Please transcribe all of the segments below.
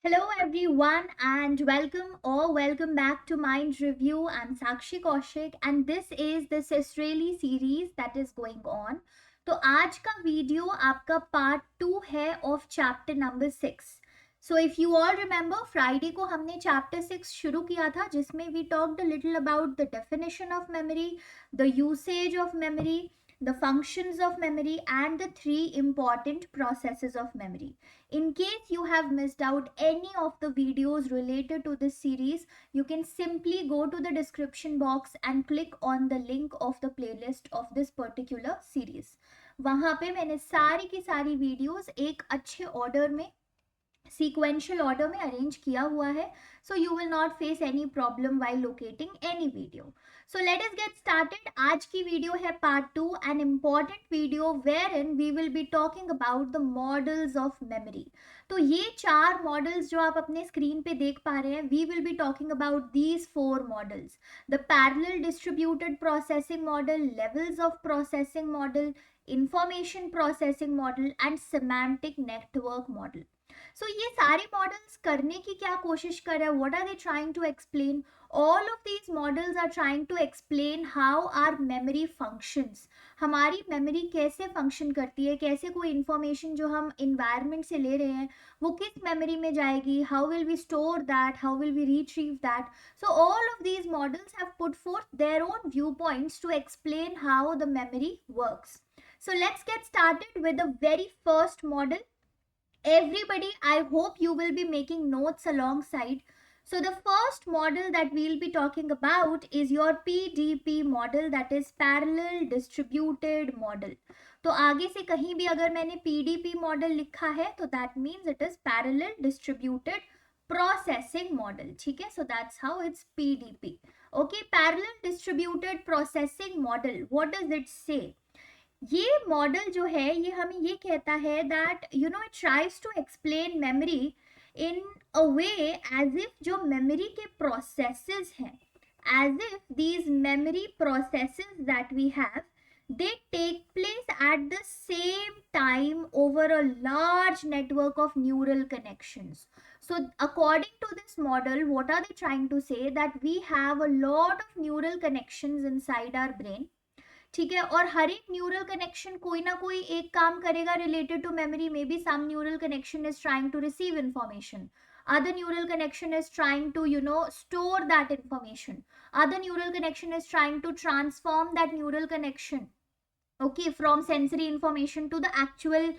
Hello everyone and welcome back to Mind Review. I'm Sakshi Kaushik and this is the Israeli series that is going on. तो आज का video आपका part 2 है of chapter number 6. So if you all remember Friday को हमने chapter 6 शुरू किया था जिसमें we talked a little about the definition of memory, the usage of memory, the functions of memory and the three important processes of memory. In case you have missed out any of the videos related to this series, you can simply go to the description box and click on the link of the playlist of this particular series. वहाँ पे मैंने सारी की सारी videos एक अच्छे order में sequential order में अरेंज किया हुआ है, so you will not face any problem while locating any video. So let us get started. आज की वीडियो है part 2, an important video wherein we will be talking about the models of memory. तो ये 4 models जो आप अपने screen पे देख पा रहे हैं, we will be talking about these 4 models: the parallel distributed processing model, levels of processing model, information processing model and semantic network model. So ये सारे मॉडल्स करने की क्या कोशिश कर रहे हैं? What are they trying to explain? All of these models are trying to explain how our memory functions. हमारी मेमोरी कैसे फंक्शन करती है, कैसे कोई इंफॉर्मेशन जो हम इन्वायरमेंट से ले रहे हैं वो किस मेमोरी में जाएगी, how will we store that, how will we retrieve that. So all of these models have put forth their own viewpoints to explain how the memory works. So let's get started with the very first model. Everybody, I hope you will be making notes alongside. So the first model that we'll be talking about is your PDP model, that is parallel distributed model. तो आगे से कहीं भी अगर मैंने PDP model लिखा है तो that means it is parallel distributed processing model. ठीक है, so that's how it's PDP. Okay, parallel distributed processing model, what does it say? ये मॉडल जो है ये हमें ये कहता है that you know it tries to explain memory in a way as if जो मेमोरी के प्रोसेसेस हैं, as if these memory processes that we have, they take place at the same time over a large network of neural connections. So according to this model, what are they trying to say? That we have a lot of neural connections inside our brain. ठीक है, और हर एक neural connection कोई ना कोई एक काम करेगा related to memory. Maybe some neural connection is trying to receive information, other neural connection is trying to store that information, other neural connection is trying to transform that neural connection, okay, from sensory information to the actual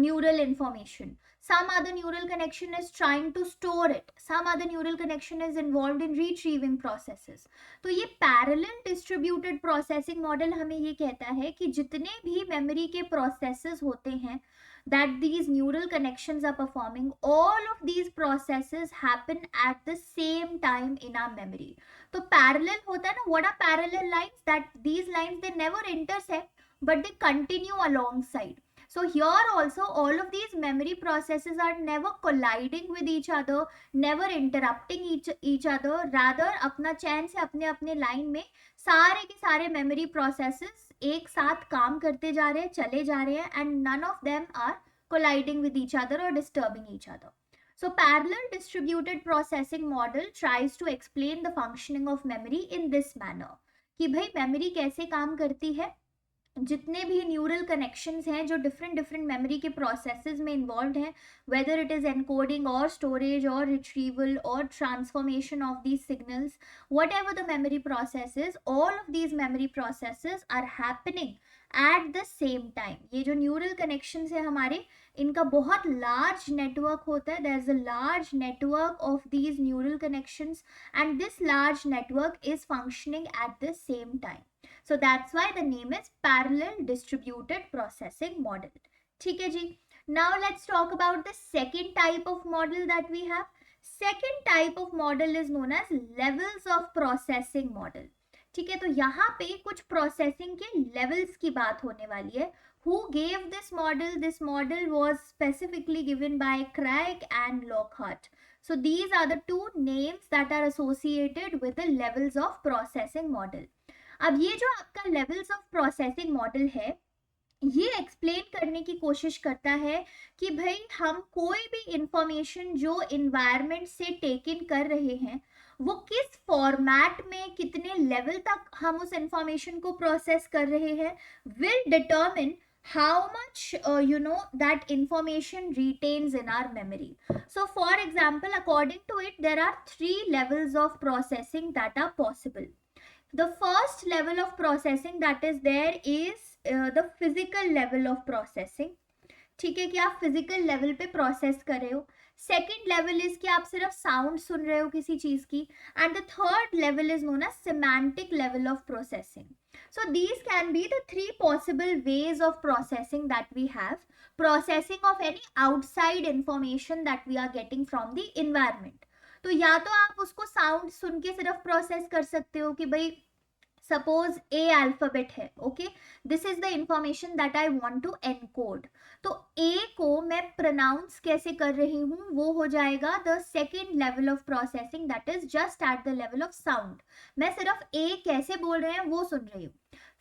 neural information. Some other neural connection is trying to store it, some other neural connection is involved in retrieving processes. तो ये parallel distributed processing model हमें ये कहता है कि जितने भी memory के processes होते हैं that these neural connections are performing, all of these processes happen at the same time in our memory. तो parallel होता है ना, what are parallel lines? That these lines they never intersect but they continue alongside. So here also all of these memory processes are never colliding with each other, never interrupting each other, rather अपना चैन से अपने अपने line में सारे के सारे memory processes एक साथ काम करते जा रहे हैं, चले जा रहे हैं, and none of them are colliding with each other or disturbing each other. So parallel distributed processing model tries to explain the functioning of memory in this manner कि भाई memory कैसे काम करती है, जितने भी न्यूरल कनेक्शंस हैं जो डिफरेंट मेमोरी के प्रोसेसेस में इन्वॉल्व हैं, वेदर इट इज एनकोडिंग और स्टोरेज और रिट्रीवल और transformation of these signals, whatever the memory processes, all of these memory processes are happening at the same time. ये जो न्यूरल कनेक्शंस है हमारे, इनका बहुत लार्ज नेटवर्क होता है. There is a large network of these neural connections and this large network is functioning at the same time. So that's why the name is parallel distributed processing model. ठीक है जी. Now let's talk about the second type of model that we have. Second type of model is known as levels of processing model. ठीक है, तो यहाँ पे कुछ processing के levels की बात होने वाली है. Who gave this model? This model was specifically given by Craig and Lockhart. So these are the two names that are associated with the levels of processing model. अब ये जो आपका लेवल्स ऑफ प्रोसेसिंग मॉडल है, ये explain करने की कोशिश करता है कि भाई हम कोई भी इंफॉर्मेशन जो इन्वायरमेंट से टेक इन कर रहे हैं वो किस फॉर्मेट में कितने लेवल तक हम उस इंफॉर्मेशन को प्रोसेस कर रहे हैं will determine how much that information retains in our memory. So for example, according to it, there are three levels of processing that are possible. The first level of processing that is there is the physical level of processing. ठीक है कि आप physical level पे process कर रहे हो. Second level is कि आप सिर्फ साउंड सुन रहे हो किसी चीज की. And the third level is known as semantic level of processing. So these can be the three possible ways of processing that we have. Processing of any outside information that we are getting from the environment. तो या तो आप उसको sound सुन के सिर्फ process कर सकते हो कि भाई सपोज ए अल्फाबेट है. Okay, this is the information that I want to encode. तो ए को मैं प्रोनाउंस कैसे कर रही हूँ वो हो जाएगा the second level of processing that is just at the level of sound. मैं सिर्फ ए कैसे बोल रहे हैं वो सुन रही हूँ.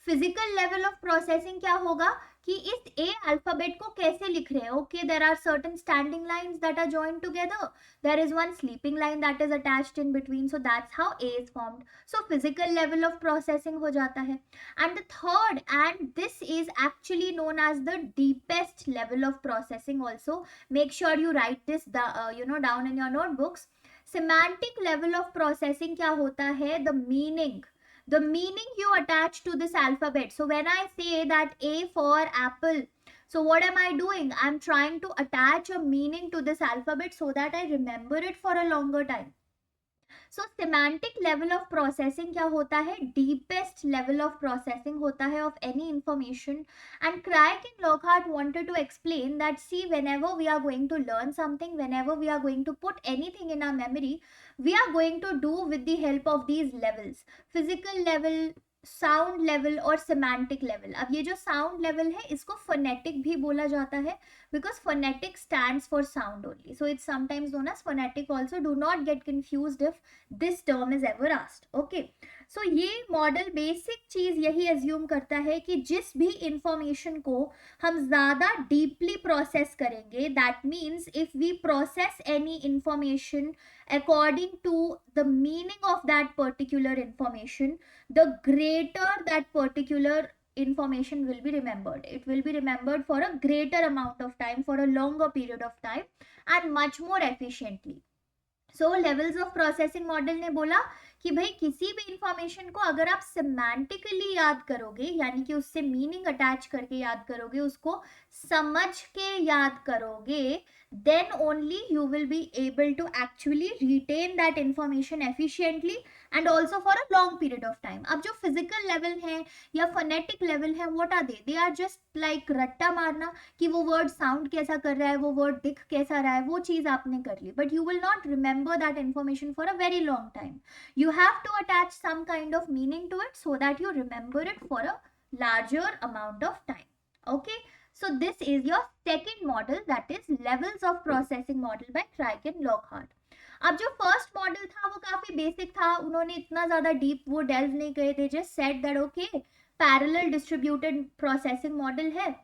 फिजिकल लेवल ऑफ प्रोसेसिंग क्या होगा कि इस ए अल्फाबेट को कैसे लिख रहे हैं. Okay, there are certain standing lines that are joined together. There is one sleeping line that is attached in between, so that's how A is formed. So physical level of processing हो जाता है. And the third, and this is actually known as the deepest level of processing also. Make sure you write this down in your notebooks. Semantic level of processing क्या होता है? The meaning you attach to this alphabet. So when I say that A for apple, so what am I doing? I'm trying to attach a meaning to this alphabet so that I remember it for a longer time. So semantic level of processing क्या होता है? Deepest level of processing होता है of any information. And Craig and Lockhart wanted to explain that, see, whenever we are going to learn something, whenever we are going to put anything in our memory, we are going to do with the help of these levels. Physical level, sound level और semantic level. अब ये जो sound level है इसको phonetic भी बोला जाता है because phonetic stands for sound only, so it's sometimes known as phonetic also. Do not get confused if this term is ever asked. Okay, so ये मॉडल बेसिक चीज यही एज्यूम करता है कि जिस भी इंफॉर्मेशन को हम ज्यादा डीपली प्रोसेस करेंगे, that means if we process any information according to the meaning of that particular information, the greater that particular information will be remembered. It will be remembered for a greater amount of time, for a longer period of time, and much more efficiently. So levels of processing model ने बोला कि भाई किसी भी information को अगर आप semantically याद करोगे, यानी कि उससे मीनिंग अटैच करके याद करोगे, उसको समझ के याद करोगे, then only you will be able to actually retain that information efficiently and also for a long period of time. अब जो physical level है या phonetic level है, what are they? They are just like रट्टा मारना कि वो word sound कैसा कर रहा है, वो word दिख कैसा रहा है, वो चीज आपने कर ली, but you will not remember that information for a very long time. You have to attach some kind of meaning to it so that you remember it for a larger amount of time. Okay, so this is your second model, that is levels of processing model by Craig and Lockhart. अब जो first model था वो काफी basic था, उन्होंने इतना ज्यादा deep वो डेल्व नहीं गए थे, just said that okay parallel distributed processing model है,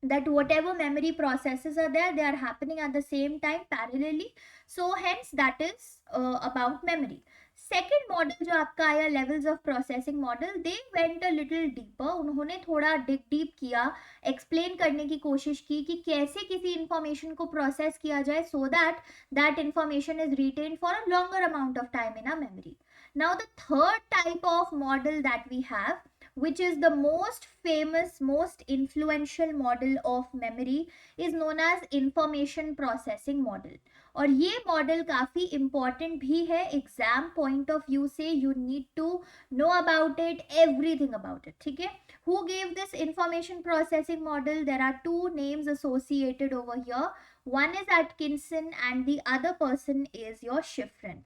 that whatever memory processes are there, they are happening at the same time parallelly, so hence that is about memory. Second model जो आपका आया levels of processing model, they went a little deeper. उन्होंने थोड़ा deep किया, explain करने की कोशिश की कि कैसे किसी इंफॉर्मेशन को प्रोसेस किया जाए so that that information is retained for a longer amount of time in a memory. Now the third type of model that we have, which is the most famous, most influential model of memory, is known as information processing model. और ये model काफी important भी है exam point of view से. You need to know about it, everything about it. ठीक है, who gave this information processing model? There are two names associated over here. One is Atkinson and the other person is your Shiffrin.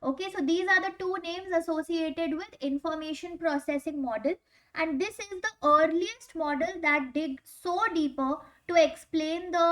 Okay, so these are the two names associated with information processing model, and this is the earliest model that dig so deeper to explain the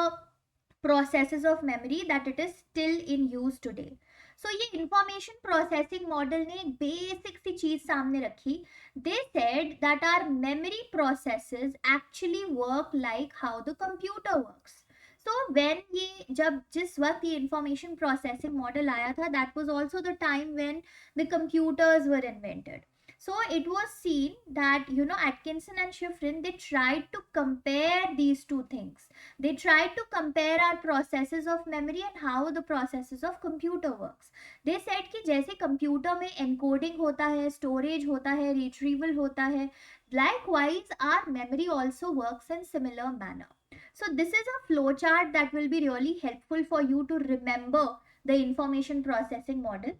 processes of memory that it is still in use today. So ये information processing model ने एक basic सी चीज सामने रखी. They said that our memory processes actually work like how the computer works. So when ये जब जिस वक्त ये information processing model आया था, that was also the time when the computers were invented. So it was seen that, Atkinson and Shiffrin, they tried to compare these two things. They tried to compare our processes of memory and how the processes of computer works. They said कि जैसे computer में encoding होता है, storage होता है, retrieval होता है, likewise our memory also works in similar manner. So this is a flowchart that will be really helpful for you to remember the information processing model.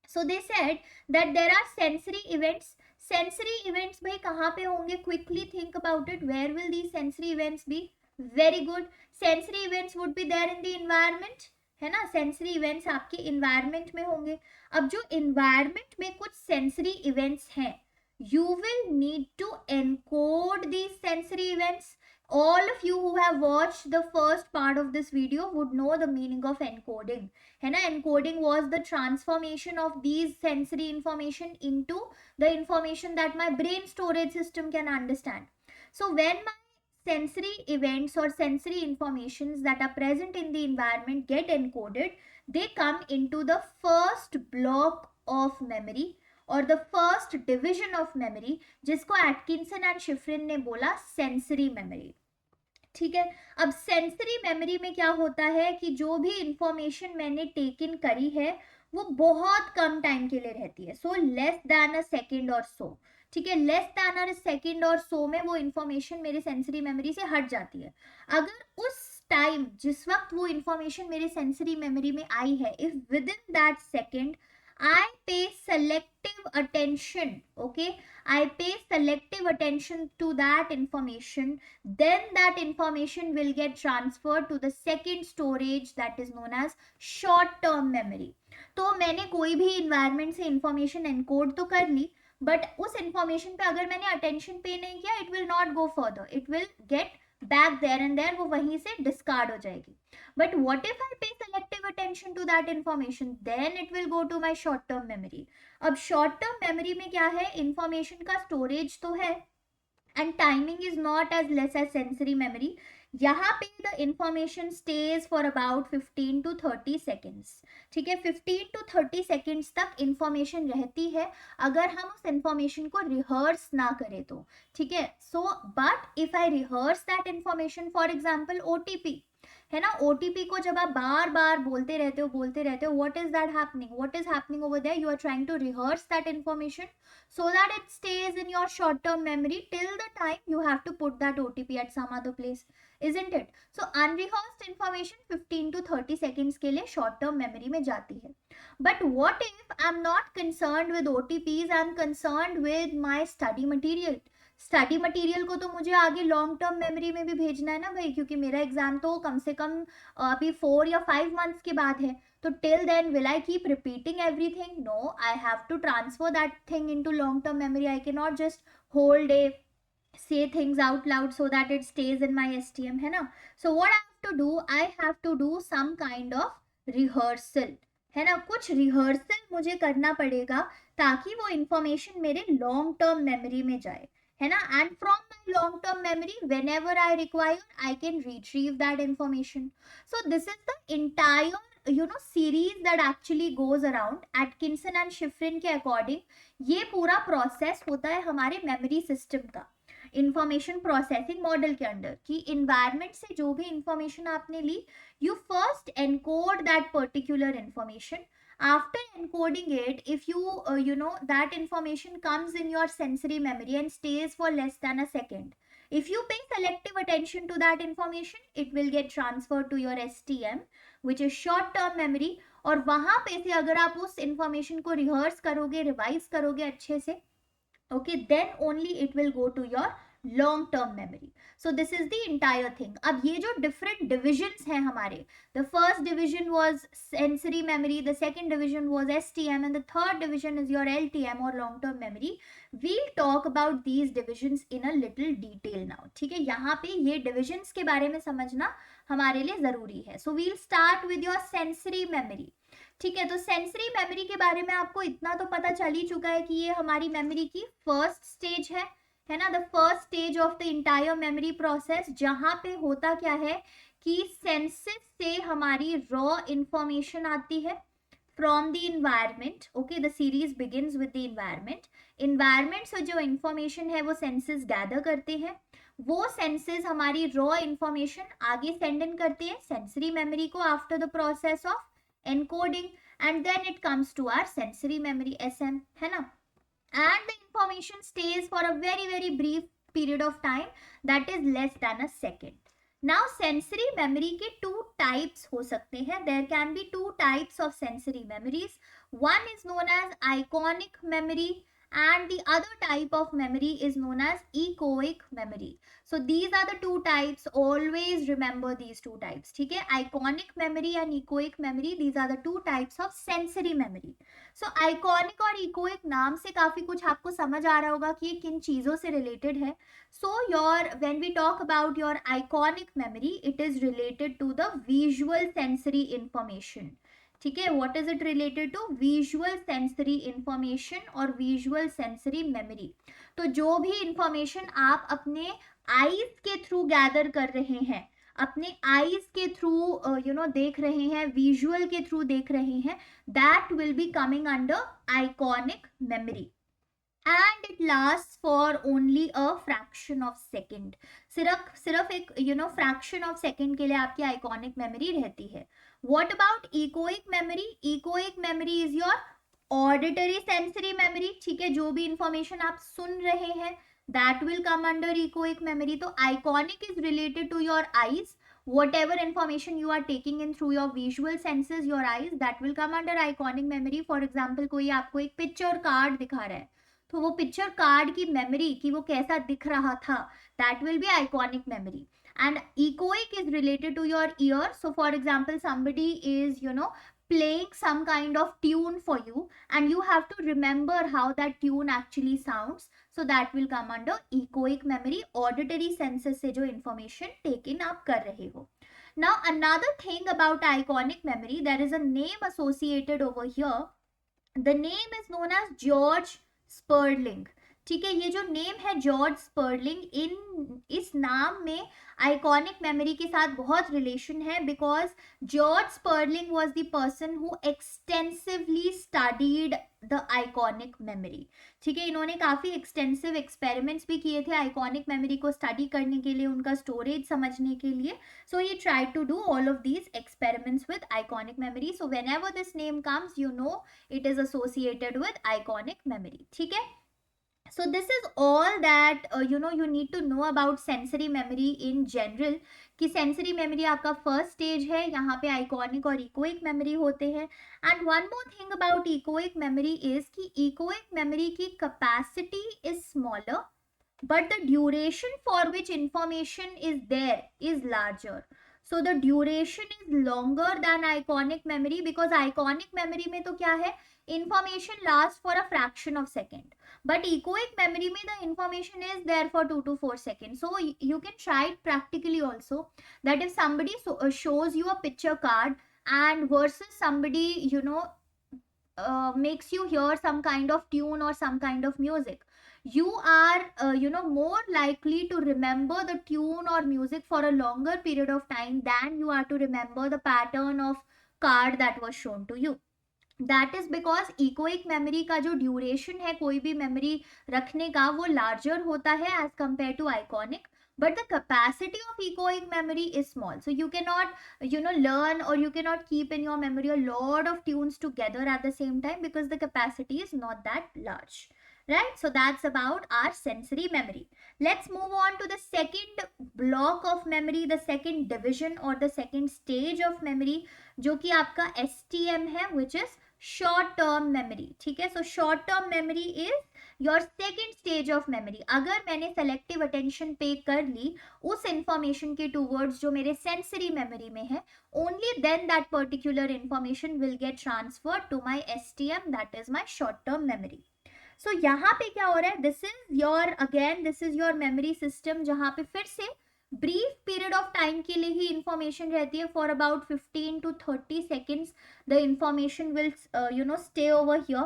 So they said that there are sensory events. Sensory events भाई कहाँ पे होंगे? Quickly think about it. Where will these sensory events be? Very good. Sensory events would be there in the environment, है ना? Sensory events आपके environment में होंगे. अब जो environment में कुछ sensory events हैं, you will need to encode these sensory events. All of you who have watched the first part of this video would know the meaning of encoding. है ना? Encoding was the transformation of these sensory information into the information that my brain storage system can understand. So when my sensory events or sensory informations that are present in the environment get encoded, they come into the first block of memory और the first division of memory, जिसको Atkinson and शिफ्रिन ने बोला sensory memory. ठीक है. अब sensory memory में क्या होता है कि जो भी इंफॉर्मेशन मैंने टेक इन करी है वो बहुत कम टाइम के लिए रहती है. So less than a second और सो. ठीक है, लेस देन अ सेकेंड और सो में वो इंफॉर्मेशन मेरे सेंसरी मेमोरी से हट जाती है. अगर उस टाइम जिस वक्त वो इंफॉर्मेशन मेरे सेंसरी मेमोरी में आई है, if with in that second I pay selective attention, okay, I pay selective attention to that information, then that information will get transferred to the second storage that is known as short term memory. तो मैंने कोई भी environment से information encode तो कर ली, but उस information पे अगर मैंने attention pay नहीं किया, it will not go further, it will get back there and there, वो वहीं से discard हो जाएगी. But what if I pay selective attention to that information? Then it will go to my short term memory. अब short term memory में क्या है? Information का storage तो है and timing is not as less as sensory memory. यहाँ पे the information stays for about 15 to 30 seconds. ठीक है, 15 to 30 seconds तक information रहती है अगर हम उस information को rehearse ना करें तो. ठीक है, so but if I rehearse that information, for example OTP, है ना, OTP को जब आप बार बार बोलते रहते हो, what is that happening? What is happening over there? You are trying to rehearse that information so that it stays in your short term memory till the time you have to put that OTP at some other place, isn't it? So unrehearsed information 15 to 30 seconds के लिए short term memory में जाती है. But what if I'm not concerned with OTPs, I'm concerned with my study material. Study material को तो मुझे आगे long term memory में भी भेजना है ना भाई, क्योंकि मेरा एग्जाम तो कम से कम अभी 4 या 5 मंथ्स के बाद है. तो till then will I keep repeating everything? No, I have to transfer that thing into long term memory. I cannot just whole day say things out loud so that it stays in my STM, है ना. So what I have to do, I have to do some kind of rehearsal, है ना. कुछ rehearsal मुझे करना पड़ेगा ताकि वो information मेरे long term memory में जाए, है ना. And from my long term memory, whenever I require, I can retrieve that information. So this is the entire series that actually goes around. Atkinson and Shiffrin के according ये पूरा process होता है हमारे memory system का, information processing model के under. कि environment से जो भी इंफॉर्मेशन आपने ली, you first encode that particular information. After encoding it, if that information comes in your sensory memory and stays for less than a second, if you pay selective attention to that information, it will get transferred to your STM, which is short term memory. और वहां पे से अगर आप उस information को rehearse करोगे, revise करोगे अच्छे से, okay, then only it will go to your long term memory. So this is the entire thing. अब ये जो डिफरेंट डिविजन्स हैं हमारे, the first division was sensory memory, the second division was STM and the third division is your LTM और long term memory. We'll talk about these divisions in a little detail now. ठीक है, यहाँ पे ये divisions के बारे में समझना हमारे लिए जरूरी है. So we'll start with your sensory memory. ठीक है, तो सेंसरी मेमोरी के बारे में आपको इतना तो पता चल ही चुका है कि ये हमारी मेमोरी की फर्स्ट स्टेज है ना, the first stage of the entire memory process, जहां पे होता क्या है कि सेंसेस से हमारी रॉ इंफॉर्मेशन आती है from the environment. Okay, the series begins with the environment. Environment से जो इंफॉर्मेशन है वो सेंसेस गैदर करते हैं. वो सेंसेस हमारी रॉ इंफॉर्मेशन आगे सेंड इन करते हैं सेंसरी मेमोरी को after the process of encoding, and then it comes to our sensory memory SM, है ना. And the information stays for a very brief period of time, that is less than a second. Now sensory memory के two types हो सकते हैं. There can be two types of sensory memories. One is known as iconic memory and the other type of memory is known as echoic memory. So these are the two types. Always remember these two types. ठीक है, iconic memory and echoic memory, these are the two types of sensory memory. So iconic और echoic नाम से काफी कुछ आपको समझ आ रहा होगा कि ये किन चीजों से related है. So when we talk about your iconic memory, it is related to the visual sensory information. ठीक है, what is it related to? Visual sensory information और विजुअल सेंसरी मेमोरी. तो जो भी इंफॉर्मेशन आप अपने आईज के थ्रू गैदर कर रहे हैं, अपने आईज के थ्रू देख रहे हैं, विजुअल के थ्रू देख रहे हैं, that will be coming under iconic memory. And it lasts for only a fraction of second. सिर्फ एक fraction of second के लिए आपकी iconic memory रहती है. What about echoic memory? Echoic memory is your auditory sensory memory. ठीक है, जो भी information आप सुन रहे हैं that will come under echoic memory. तो iconic is related to your eyes. Whatever information you are taking in through your visual senses, your eyes, that will come under iconic memory. For example, कोई आपको एक picture card दिखा रहा है, तो वो picture card की मेमोरी कि वो कैसा दिख रहा था, that will be iconic memory. And echoic is related to your ear. So for example somebody is playing some kind of tune for you and you have to remember how that tune actually sounds, so that will come under echoic memory. Auditory senses से जो information taken आप कर रहे हो. Now another thing about iconic memory, there is a name associated over here. The name is known as George Sperling. ठीक है, ये जो नेम है जॉर्ज स्पर्लिंग, इस नाम में आइकॉनिक मेमोरी के साथ बहुत रिलेशन है, because George Sperling was the person who extensively studied the iconic memory. ठीक है, इन्होंने काफी एक्सटेंसिव एक्सपेरिमेंट्स भी किए थे आइकॉनिक मेमोरी को स्टडी करने के लिए, उनका स्टोरेज समझने के लिए. So he try to do all of these experiments with iconic memory. So whenever this name comes, you know it is associated with iconic memory. ठीक है, so this is all that you need to know about sensory memory in general. कि sensory memory आपका first stage है, यहाँ पे iconic और echoic memory होते हैं. And one more thing about echoic memory is कि echoic memory की capacity is smaller, but the duration for which information is there is larger. So the duration is longer than iconic memory, because iconic memory में तो क्या है, information lasts for a fraction of second, but echoic memory में the information is there for 2 to 4 seconds. So you can try it practically also, that if somebody shows you a picture card and versus somebody makes you hear some kind of tune or some kind of music, you are more likely to remember the tune or music for a longer period of time than you are to remember the pattern of card that was shown to you. That is because echoic memory का जो duration है कोई भी memory रखने का, वो larger होता है as compare to iconic, but the capacity of echoic memory is small. So you cannot learn, or you cannot keep in your memory a lot of tunes together at the same time, because the capacity is not that large, right? So that's about our sensory memory. Let's move on to the second block of memory, the second division or the second stage of memory, जो कि आपका STM है, which is short term memory. ठीक है, so short term memory is your second stage of memory, अगर मैंने selective attention पे कर ली उस इंफॉर्मेशन के टूवर्ड्स जो मेरे सेंसरी मेमोरी में है, only then that particular information will get transferred to my STM, that is my short term memory. So यहाँ पे क्या हो रहा है, this is your memory system, जहाँ पे फिर से ब्रीफ पीरियड ऑफ टाइम के लिए ही इंफॉर्मेशन रहती है. For about 15 to 30 seconds the information will stay over here,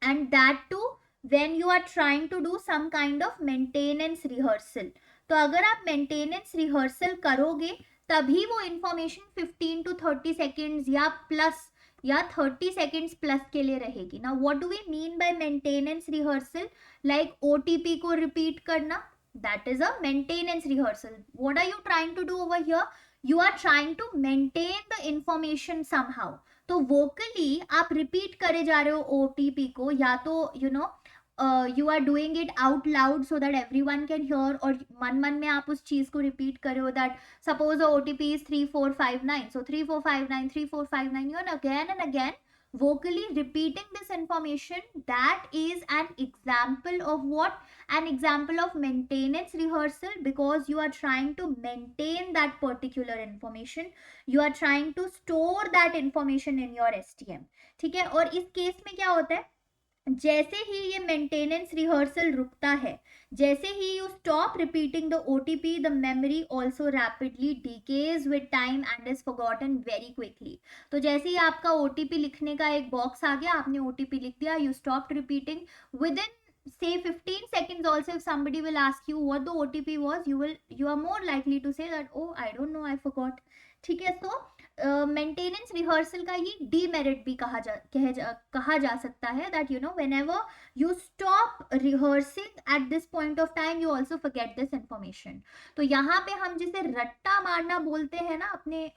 and that too when you are trying to do some kind of maintenance rehearsal. तो अगर आप maintenance rehearsal करोगे तभी वो इंफॉर्मेशन 15 to 30 seconds या 30 seconds प्लस के लिए रहेगी ना. What do we mean by maintenance rehearsal? Like OTP को रिपीट करना, that is a maintenance rehearsal. What are you trying to do over here? You are trying to maintain the information somehow. तो vocally आप repeat करे जा रहे हो OTP को, या तो you are doing it out loud so that everyone can hear, और मन में आप उस चीज को repeat करे हो, that suppose the OTP is 3459, so 3459 3459, again and again vocally repeating this information. That is an example of what? An example of maintenance rehearsal, because you are trying to maintain that particular information, you are trying to store that information in your STM. ठीक है. और इस case में क्या होता है, जैसे ही ये मेंटेनेंस रिहर्सल रुकता है, जैसे ही you stop repeating the OTP, the memory also rapidly decays with time and is forgotten very quickly. तो जैसे ही आपका OTP लिखने का एक बॉक्स आ गया, आपने OTP लिख दिया, you stop repeating, with in say 15 seconds also if somebody will ask you what the OTP was, you are more likely to say that oh I don't know, I forgot. ठीक है. तो maintenance rehearsal का ये demerit भी कहा जा सकता है, that whenever you stop rehearsing at this point of time you also forget this information. तो यहाँ पे हम जिसे रट्टा मारना बोलते हैं ना अपने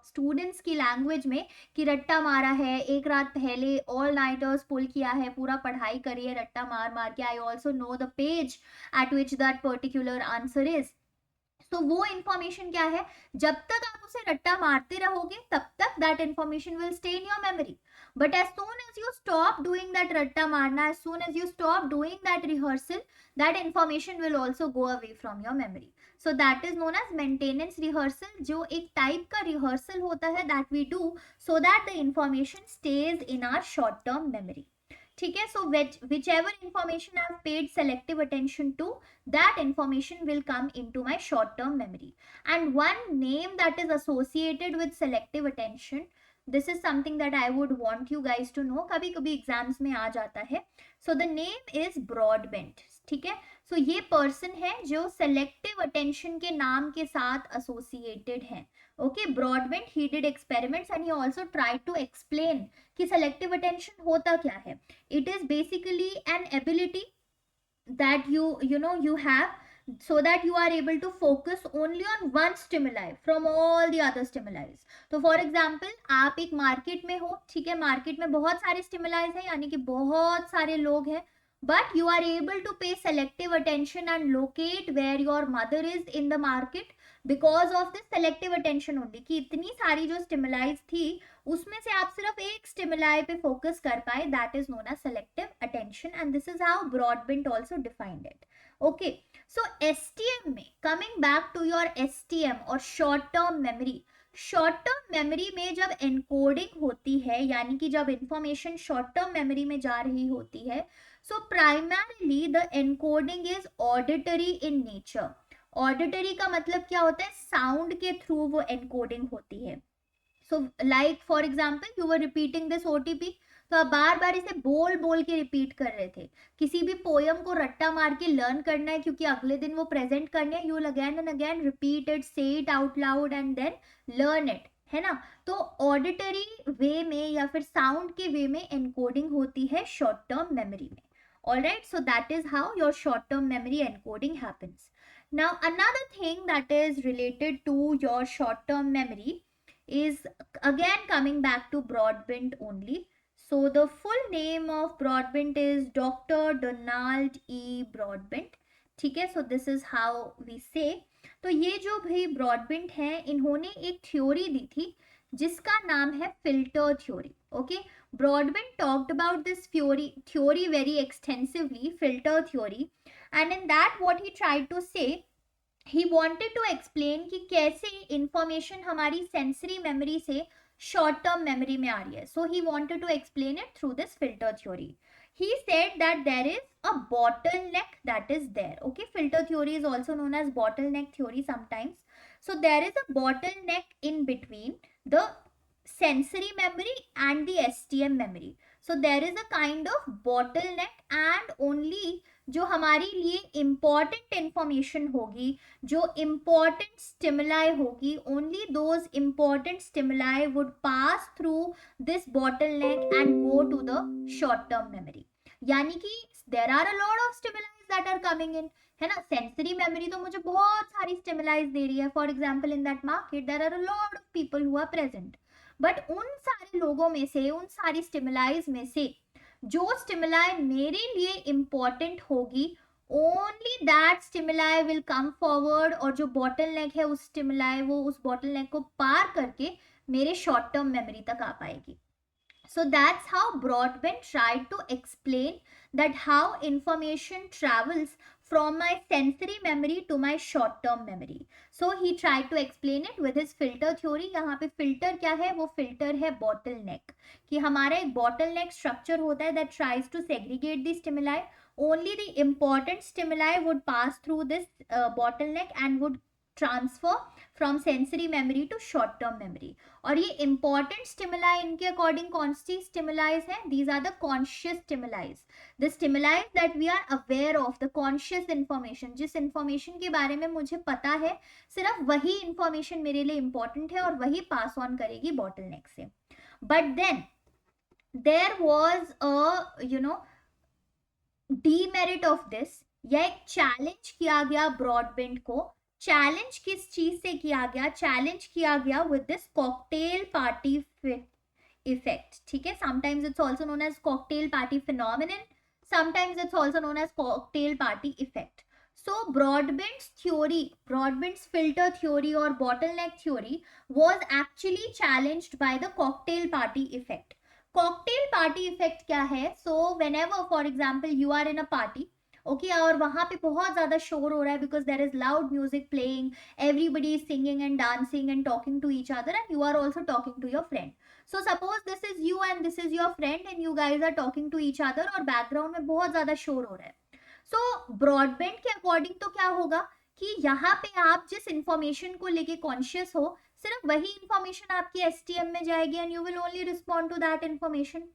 स्टूडेंट्स की लैंग्वेज में, कि रट्टा मारा है, एक रात पहले ऑल नाइटर्स पुल किया है, पूरा पढ़ाई करी है रट्टा मार मार के, I also know the page eight which that particular answer is. तो वो इंफॉर्मेशन क्या है, जब तक आप उसे रट्टा मारते रहोगे तब तक that information will stay in your memory. But as soon as you stop doing that रट्टा मारना, as soon as you stop doing that rehearsal, that information will also go away from your memory. So that is known as maintenance rehearsal, जो एक type का rehearsal होता है that we do so that the information stays in our short term memory. ठीक है. सो whichever information I have paid selective attention to, that information will come into my short term memory. And one name that is associated with selective attention, this is something that I would want you guys to know, कभी कभी exams में आ जाता है. so the name is Broadbent. ठीक है. so ये person है जो सेलेक्टिव अटेंशन के नाम के साथ एसोसिएटेड है. Okay, Broadbent, he did experiments and he also tried to explain कि selective attention होता क्या है. It is basically an ability that you have so that you are able to focus only on one stimuli from all the other stimuli. तो for example, आप एक market में हो, ठीक है, मार्केट में बहुत सारे stimuli हैं, यानी कि बहुत सारे लोग हैं, but you are able to pay selective attention and locate where your mother is in the market because of this selective attention only, कि इतनी सारी जो stimuli थी उसमें से आप सिर्फ एक stimuli पे focus कर पाए, that is known as selective attention, and this is how Broadbent also defined it. Okay, so STM में, coming back to your STM और short term memory, short term memory में जब एनकोडिंग होती है, यानी कि जब इंफॉर्मेशन शॉर्ट टर्म मेमोरी में जा रही होती है, so primarily the encoding is auditory in nature. Auditory का मतलब क्या होता है, साउंड के थ्रू वो एनकोडिंग होती है. So like for example you were repeating this OTP, तो आप बार बार इसे बोल बोल के रिपीट कर रहे थे. किसी भी पोयम को रट्टा मार के लर्न करना है क्योंकि अगले दिन वो प्रेजेंट करने है, you will again and again repeat it, say it out loud and then learn it, है ना. तो ऑडिटरी वे में या फिर साउंड के वे में एनकोडिंग होती है शॉर्ट टर्म मेमोरी में. Alright, so that is how your short term memory encoding happens. Now another thing that is related to your short term memory is again coming back to Broadbent only. So the full name of Broadbent is Dr. Donald E. Broadbent. ठीक है. So this is how we say. तो ये जो भाई Broadbent हैं, इन्होंने एक theory दी थी जिसका नाम है filter theory. Okay, Broadbent talked about this theory very extensively, filter theory, and in that what he tried to say, he wanted to explain कि कैसे इंफॉर्मेशन हमारी सेंसरी मेमोरी से शॉर्ट टर्म मेमोरी में आ रही है. So he wanted to explain it through this filter theory. He said that there is a bottleneck that is there. Okay, filter theory is also known as bottleneck theory sometimes. So there is a bottleneck in between the sensory memory and the STM memory. So there is a kind of bottleneck, and only जो हमारे लिए important information होगी, जो important stimuli होगी, only those important stimuli would pass through this bottleneck and go to the short term memory. यानी कि there are a lot of stimuli that are coming in, है ना. सेंसरी मेमोरी तो मुझे बहुत सारी स्टिमुलाइज दे रही है. For example in that market there are a lot of people who are present, but उन सारे लोगों में से, उन सारी स्टिमुलाइज में से जो स्टिमुलाई मेरे लिए इंपॉर्टेंट होगी, only that stimuli will come forward, और जो बॉटल नेक है उस स्टिमुलाई, वो उस बॉटल नेक को पार करके मेरे शॉर्ट टर्म मेमोरी तक आ पाएगी. So that's how Broadbent tried to explain that how information travels from my sensory memory to my short-term memory. So he tried to explain it with his filter theory. यहाँ पे filter क्या है? वो filter है bottleneck. कि हमारा एक bottleneck structure होता है that tries to segregate the stimuli. Only the important stimuli would pass through this bottleneck and would transfer from sensory memory to short term memory. और ये इंपॉर्टेंट स्टिमुलाई इनके according कौन सी स्टिमुलाइज है? These are the conscious stimulus, the stimulus that we are aware of, the conscious information. जिस information के बारे में मुझे पता है, सिर्फ वही इंफॉर्मेशन मेरे लिए इंपॉर्टेंट है और वही पास ऑन करेगी बॉटलनेक से. But then there was a demerit of this, या एक चैलेंज किया गया ब्रॉडबेंट को. चैलेंज किस चीज से किया गया? चैलेंज किया गया with this cocktail party effect. ठीक है, sometimes it's also known as cocktail party phenomenon, sometimes it's also known as cocktail party effect. So Broadbent's theory, Broadbent's filter theory और bottleneck theory was actually challenged by the cocktail party effect. Cocktail party effect क्या है? So whenever for example you are in a party, okay, और वहां पे बहुत ज्यादा शोर हो रहा है because there is loud music playing, everybody is singing and dancing and talking to each other, and you are also talking to your friend. So suppose this is you and this is your friend and you guys are talking to each other, और background में बहुत ज्यादा शोर हो रहा है. सो broadband के according तो क्या होगा कि यहाँ पे आप जिस इंफॉर्मेशन को लेके कॉन्शियस हो, सिर्फ वही इंफॉर्मेशन आपकी एसटीएम में जाएगी and you will only respond to that information.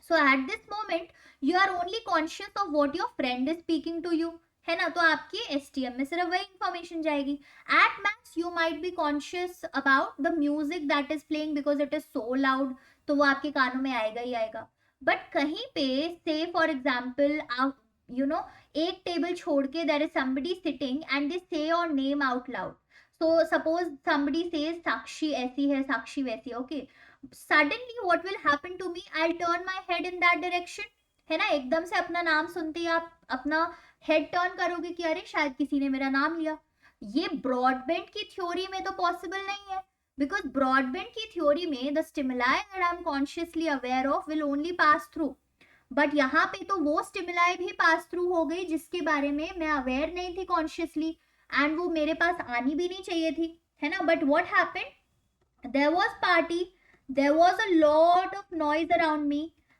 So at this moment you are only conscious of what your friend is speaking to you, है ना. तो आपकी STM में सिर्फ वही इंफॉर्मेशन जाएगी. At max you might be conscious about the music that is playing because it is so loud, तो वो आपके कानों में आएगा ही आएगा. बट कहीं पे say for example आप एक टेबल छोड़ के there is somebody sitting and they say your name out loud. So suppose somebody says साक्षी ऐसी है, साक्षी वैसी, okay, suddenly what will happen to me? I'll turn my head in that direction, है ना. एकदम से अपना नाम सुनते ही आप अपना हेड टर्न करोगे कि अरे शायद किसी ने मेरा नाम लिया. ये ब्रॉडबेंट की थ्योरी में तो पॉसिबल नहीं है, बिकॉज ब्रॉडबेंट की थ्योरी में the stimuli that I am consciously aware of will only pass through. But यहाँ पे तो वो स्टिमुलाई भी पास थ्रू हो गई जिसके बारे में मैं अवेयर नहीं थी कॉन्शियसली, एंड वो मेरे पास आनी भी नहीं चाहिए थी, है ना. But what happened? There was party, there was a lot of noise around me.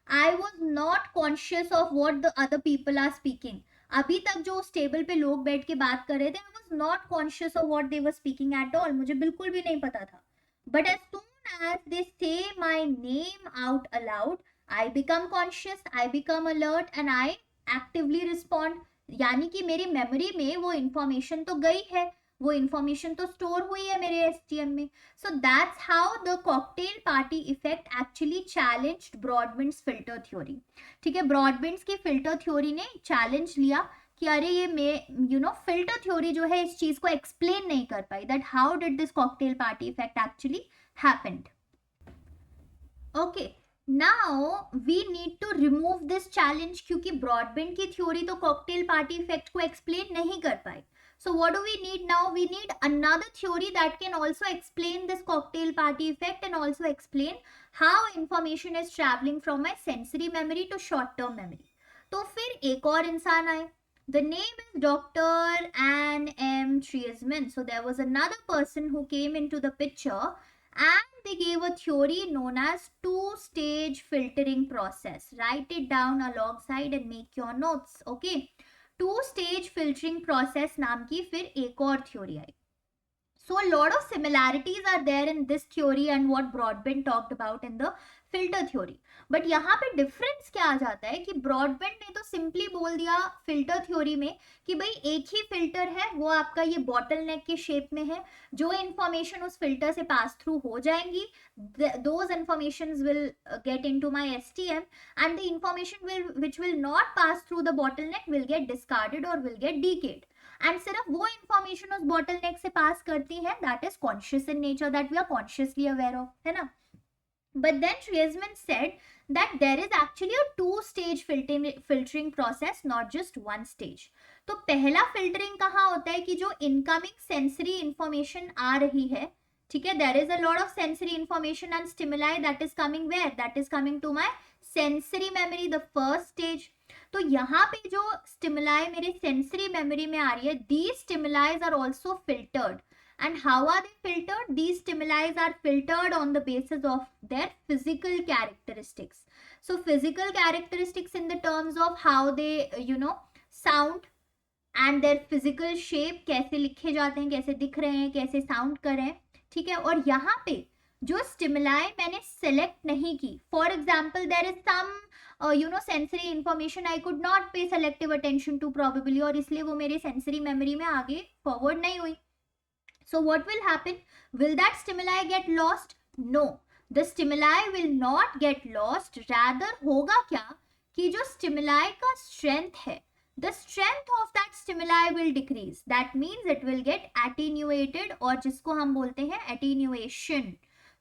I was not conscious of what the other people are speaking. अभी तक जो उस टेबल पे लोग बैठ के बात कर रहे थे, I was not conscious of what they were speaking at all. मुझे बिल्कुल भी नहीं पता था. But as soon as they say my name out aloud, I become conscious, I become alert and I actively respond. यानी कि मेरी memory में वो इंफॉर्मेशन तो गई है, वो इंफॉर्मेशन तो स्टोर हुई है मेरे एसटीएम में. So that's how the cocktail party effect actually challenged Broadbent's filter theory. ठीक है, ब्रॉडबेंट्स की फिल्टर थ्योरी ने चैलेंज लिया कि अरे ये फिल्टर थ्योरी जो है इस चीज को एक्सप्लेन नहीं कर पाई, that how did this cocktail party effect actually happened. Okay, now we need to remove this challenge, क्योंकि ब्रॉडबेंट की थ्योरी तो कॉकटेल पार्टी इफेक्ट को एक्सप्लेन नहीं कर पाई. So what do we need now? We need another theory that can also explain this cocktail party effect and also explain how information is traveling from my sensory memory to short term memory. तो फिर एक और इंसान आए. The name is Dr. Anne M. Treisman. So there was another person who came into the picture and they gave a theory known as two-stage filtering process. Write it down alongside and make your notes. Okay. Two stage filtering process नाम की फिर एक और theory आई. So a lot of similarities are there in this theory and what Broadbent talked about in the filter theory. But यहाँ पे difference क्या आ जाता है कि Broadbent ने तो simply बोल दिया filter theory में कि भाई एक ही filter है, वो आपका ये bottleneck के shape में है, जो information उस filter से pass through हो जाएंगी, those informations will get into my STM and the information which will not pass through the bottleneck will get discarded or will get decayed. And सिर्फ वो इंफॉर्मेशन उस बॉटलनेक से pass करती है that is conscious in nature, that we are consciously aware of, है ना. But then Treisman said that there is actually a two-stage filtering process, not just one stage. तो पहला फिल्टरिंग कहाँ होता है कि जो इनकमिंग सेंसरी इंफॉर्मेशन आ रही है, ठीक है, there is a lot of sensory information and stimuli that is coming where, that is coming to my sensory memory, the first stage. तो यहाँ पे जो स्टिमुलाई मेरे सेंसरी मेमोरी में आ रही है, these stimuli are also filtered. And how are they filtered? These stimuli are filtered on the basis of their physical characteristics. So physical characteristics in the terms of how they, sound and their physical shape, कैसे लिखे जाते हैं, कैसे दिख रहे हैं, कैसे sound कर रहे हैं, ठीक है. और यहाँ पे जो स्टिमुलाई मैंने सेलेक्ट नहीं की, for example there is some sensory information I could not pay selective attention to probably, और इसलिए वो मेरे सेंसरी मेमोरी में आगे फॉरवर्ड नहीं हुई. So what will happen? Will that stimuli get lost? No, the stimuli will not get lost. Rather होगा क्या कि जो स्टिमुलाई का स्ट्रेंथ है, the strength of that stimuli will decrease. That means it will get attenuated, और जिसको हम बोलते हैं attenuation.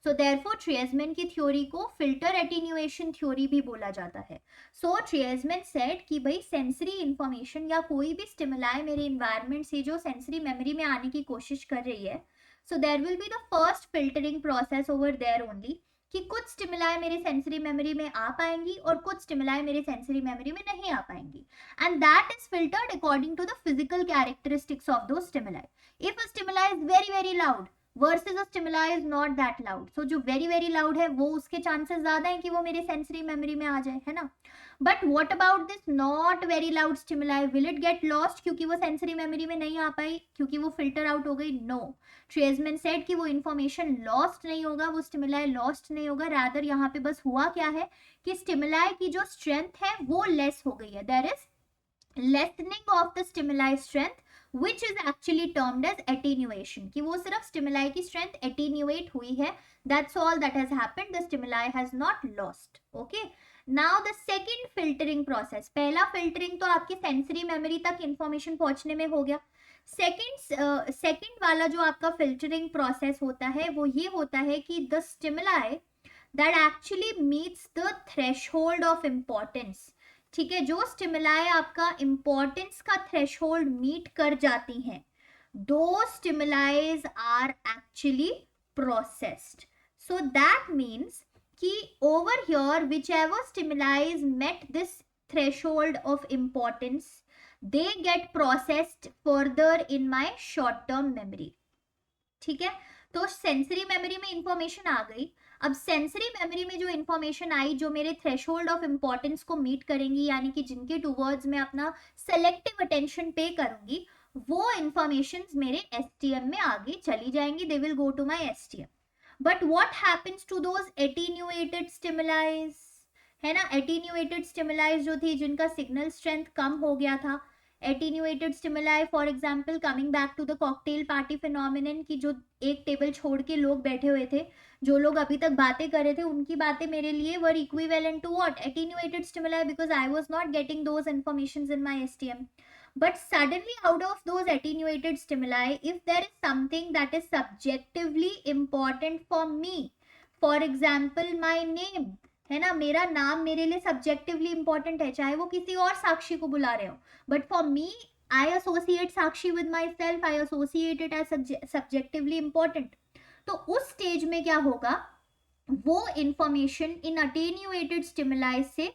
So therefore Treisman की थ्योरी को filter attenuation थ्योरी भी बोला जाता है. So Treisman said कि भाई सेंसरी इंफॉर्मेशन या कोई भी स्टिमुलाई मेरे इन्वायरमेंट से जो सेंसरी मेमोरी में आने की कोशिश कर रही है, so there will be the first filtering process over there only, कि कुछ स्टिमुलाई मेरे सेंसरी मेमोरी में आ पाएंगी और कुछ स्टिमुलाई मेरे सेंसरी मेमोरी में नहीं आ पाएंगी, and that is filtered according to the physical characteristics of those stimuli. If a stimuli is very very loud versus a stimuli is not that loud, so जो वेरी वेरी लाउड है वो उसके chances ज्यादा है कि वो मेरे sensory memory में आ जाए, है ना. But what about this not very loud stimuli? Will it get lost क्योंकि वो सेंसरी मेमोरी में नहीं आ पाई, क्योंकि वो फिल्टर आउट हो गई? नो. Treisman said कि वो इंफॉर्मेशन लॉस्ट नहीं होगा, वो स्टिमुलाई लॉस्ट नहीं होगा, रादर यहाँ पे बस हुआ क्या है कि स्टिमुलाई की जो स्ट्रेंथ है वो लेस हो गई है. There is lessening of the stimuli strength which is actually termed as attenuation, कि वो सिर्फ स्टिमुलाई की स्ट्रेंथ एटीन्यूएट हुई है. That's all that has happened. The stimuli has not lost. Okay. Now the second filtering process. पहला filtering तो आपकी sensory memory तक इंफॉर्मेशन पहुंचने में हो गया. सेकेंड वाला जो आपका फिल्टरिंग प्रोसेस होता है वो ये होता है कि the stimuli that actually meets the threshold of importance, ठीक है, जो स्टिमुलाई आपका इम्पोर्टेंस का थ्रेशहोल्ड मीट कर जाती हैं, those stimulis are actually processed. So that means कि over here whichever stimulis met this threshold of importance, they get processed further in my short term memory. ठीक है, तो sensory memory में information आ गई. अब सेंसरी मेमोरी में जो information आई जो मेरे थ्रेशहोल्ड ऑफ इंपॉर्टेंस को मीट करेंगी, यानी कि जिनके टूवर्ड्स मैं अपना सेलेक्टिव अटेंशन पे करूंगी, वो इंफॉर्मेशन मेरे STM में आगे चली जाएंगी. They will go to my STM. But what happens to those attenuated stimulis, है ना. एटीन्यूएटेड स्टिमुलाईज जो थी जिनका सिग्नल स्ट्रेंथ कम हो गया था, attenuated stimuli for example coming back to the cocktail party phenomenon, की जो एक टेबल छोड़ के लोग बैठे हुए थे, जो लोग अभी तक बातें कर रहे थे, उनकी बातें मेरे लिए were equivalent to what? Attenuated stimuli, because I was not getting those informations in my STM. But suddenly out of those attenuated stimuli, if there is something that is subjectively important for me, for example my name, है ना, मेरा नाम मेरे लिए subjectively important है, चाहे वो किसी और साक्षी को बुला रहे हो, but for me I associate Sakshi with myself, I associate it as subjectively important. तो उस स्टेज में क्या होगा, वो इंफॉर्मेशन इन अटेन्यूएटेड स्टिमुलाई से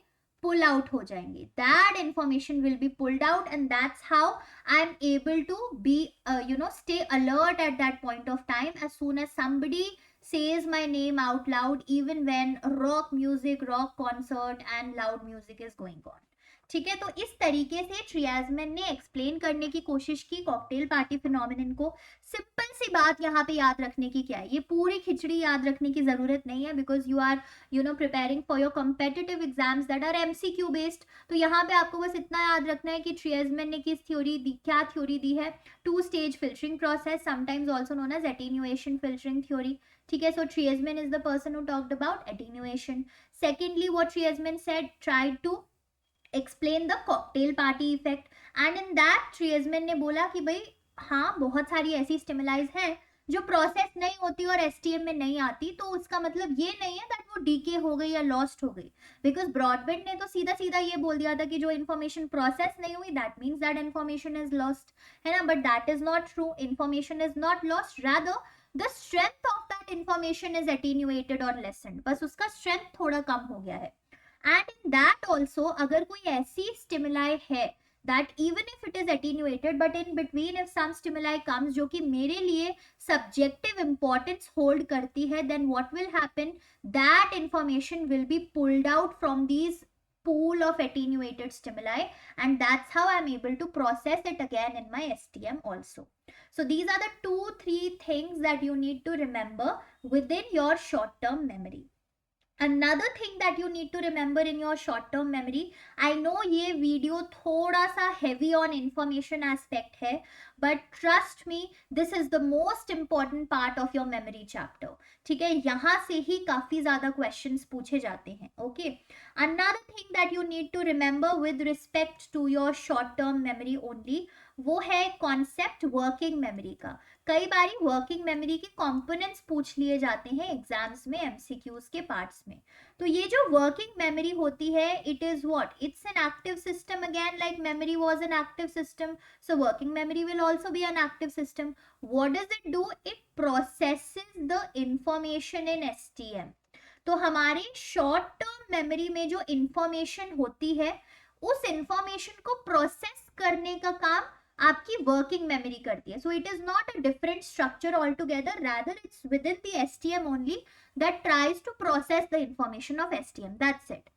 पुल आउट हो जाएंगे. That information will be pulled out and that's how I am able to be stay alert at that point of time as soon as somebody says my name out loud, even when rock music, rock concert and loud music is going on. ठीक है, तो इस तरीके से ट्रियाजमैन ने explain करने की कोशिश की कॉकटेल पार्टी फिनोमिनन को. सिंपल सी बात यहाँ पे याद रखने की क्या है, ये पूरी खिचड़ी याद रखने की जरूरत नहीं है, because you are preparing for your competitive exams that are MCQ based. तो यहाँ पे आपको बस इतना याद रखना है कि ट्रियाजमैन ने किस थ्योरी दी, क्या थ्योरी दी है, two stage filtering process, sometimes also known as attenuation filtering theory. ठीक है, so Treisman is the person who talked about attenuation. Secondly what Treisman said, tried to explain the cocktail party effect, and in that Treisman ने बोला कि भाई हाँ, बहुत सारी ऐसी स्टिमुलाइज हैं जो प्रोसेस नहीं होती और एसटीएम में नहीं आती, तो उसका मतलब ये नहीं है दैट वो डीके हो गई या लॉस्ट हो गई. बिकॉज ब्रॉडबैंड ने तो सीधा सीधा ये बोल दिया था कि जो इन्फॉर्मेशन प्रोसेस नहीं हुई that means that information is lost, है ना. But that is not true. Information is not lost, rather the strength of that information is attenuated और लेसन्ड. बस उसका स्ट्रेंथ थोड़ा कम हो गया है. And in that also, अगर कोई ऐसी stimuli है that even if it is attenuated, but in between if some stimuli comes जो कि मेरे लिए subjective importance hold करती है, then what will happen? That information will be pulled out from these pool of attenuated stimuli, and that's how I'm able to process it again in my STM also. So these are the 2-3 things that you need to remember within your short-term memory. Another thing that you need to remember in your short term memory, I know ये video थोड़ा सा heavy on information aspect है, but trust me, this is the most important part of your memory chapter. ठीक है, यहाँ से ही काफी ज्यादा questions पूछे जाते हैं. Okay, another thing that you need to remember with respect to your short term memory only, वो है कॉन्सेप्ट वर्किंग मेमोरी का. कई बारी वर्किंग मेमोरी के कंपोनेंट्स पूछ लिए जाते हैं एग्जाम्स में, एमसीक्यूज के पार्ट्स में. तो ये जो वर्किंग मेमोरी होती है, it is what, it's an active system. Again like memory was an active system, so working memory will also be an active system. What does it do? It processes the information in STM. तो हमारे short term memory में जो information होती है, उस information को process करने का काम आपकी वर्किंग मेमोरी करती है. So it is not a different structure all together, rather it's within the STM only that tries to process the information of STM. That's it.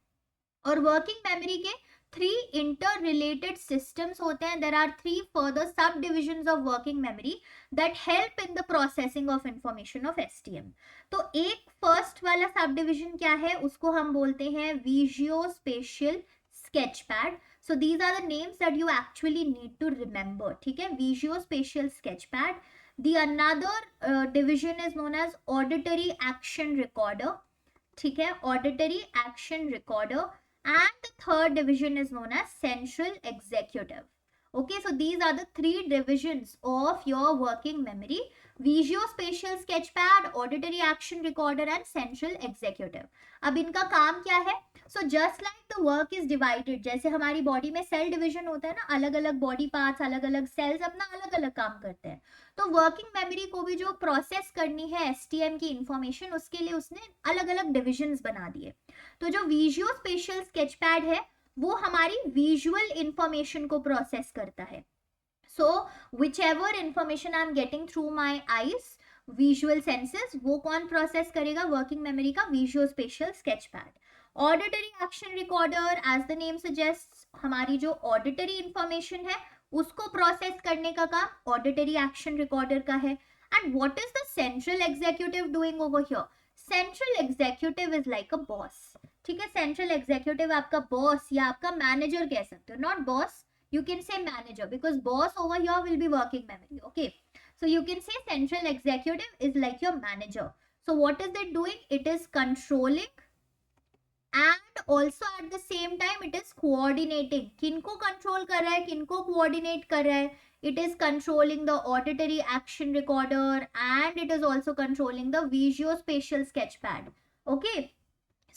और वर्किंग मेमोरी के 3 interrelated systems होते हैं. There are 3 further subdivisions of working memory that help in the processing of information of STM. तो एक first वाला sub division क्या है, उसको हम बोलते हैं विजुओ special sketchpad. So these are the names that you actually need to remember. ठीक है, visual spatial sketchpad. The another division is known as auditory action recorder. ठीक है, auditory action recorder. And the third division is known as central executive. Okay, so these are the 3 divisions of your working memory: visuospatial sketchpad, auditory action recorder and central executive. अब इनका काम क्या है? So just like the work is divided, जैसे हमारी body में cell division होता है ना, अलग अलग बॉडी पार्ट्स, अलग अलग सेल्स अपना अलग अलग काम करते हैं, तो वर्किंग मेमोरी को भी जो प्रोसेस करनी है एसटीएम की इंफॉर्मेशन, उसके लिए उसने अलग अलग डिविजन्स बना दिए. तो जो विजुअल स्पेशियल स्केचपैड है, वो हमारी विजुअल इंफॉर्मेशन को प्रोसेस करता है. So whichever information I am getting through my eyes, visual senses, वो कौन प्रोसेस करेगा? वर्किंग मेमोरी का visual spatial sketchpad. Auditory action recorder, as the name suggest, हमारी जो ऑडिटरी इंफॉर्मेशन है उसको प्रोसेस करने का काम ऑडिटरी एक्शन रिकॉर्डर का है. And what is the central executive doing over here? Central executive is like a boss. ठीक है, सेंट्रल एग्जीक्यूटिव आपका बॉस या आपका मैनेजर कह सकते हो. Not boss, you can say manager, because boss over here will be working memory. Okay, so you can say central executive is like your manager. So what is it doing? It is controlling and also at the same time it is coordinating. किनको control कर रहा है, किनको coordinate कर रहा है? It is controlling the auditory action recorder and it is also controlling the visuospatial sketchpad. Okay,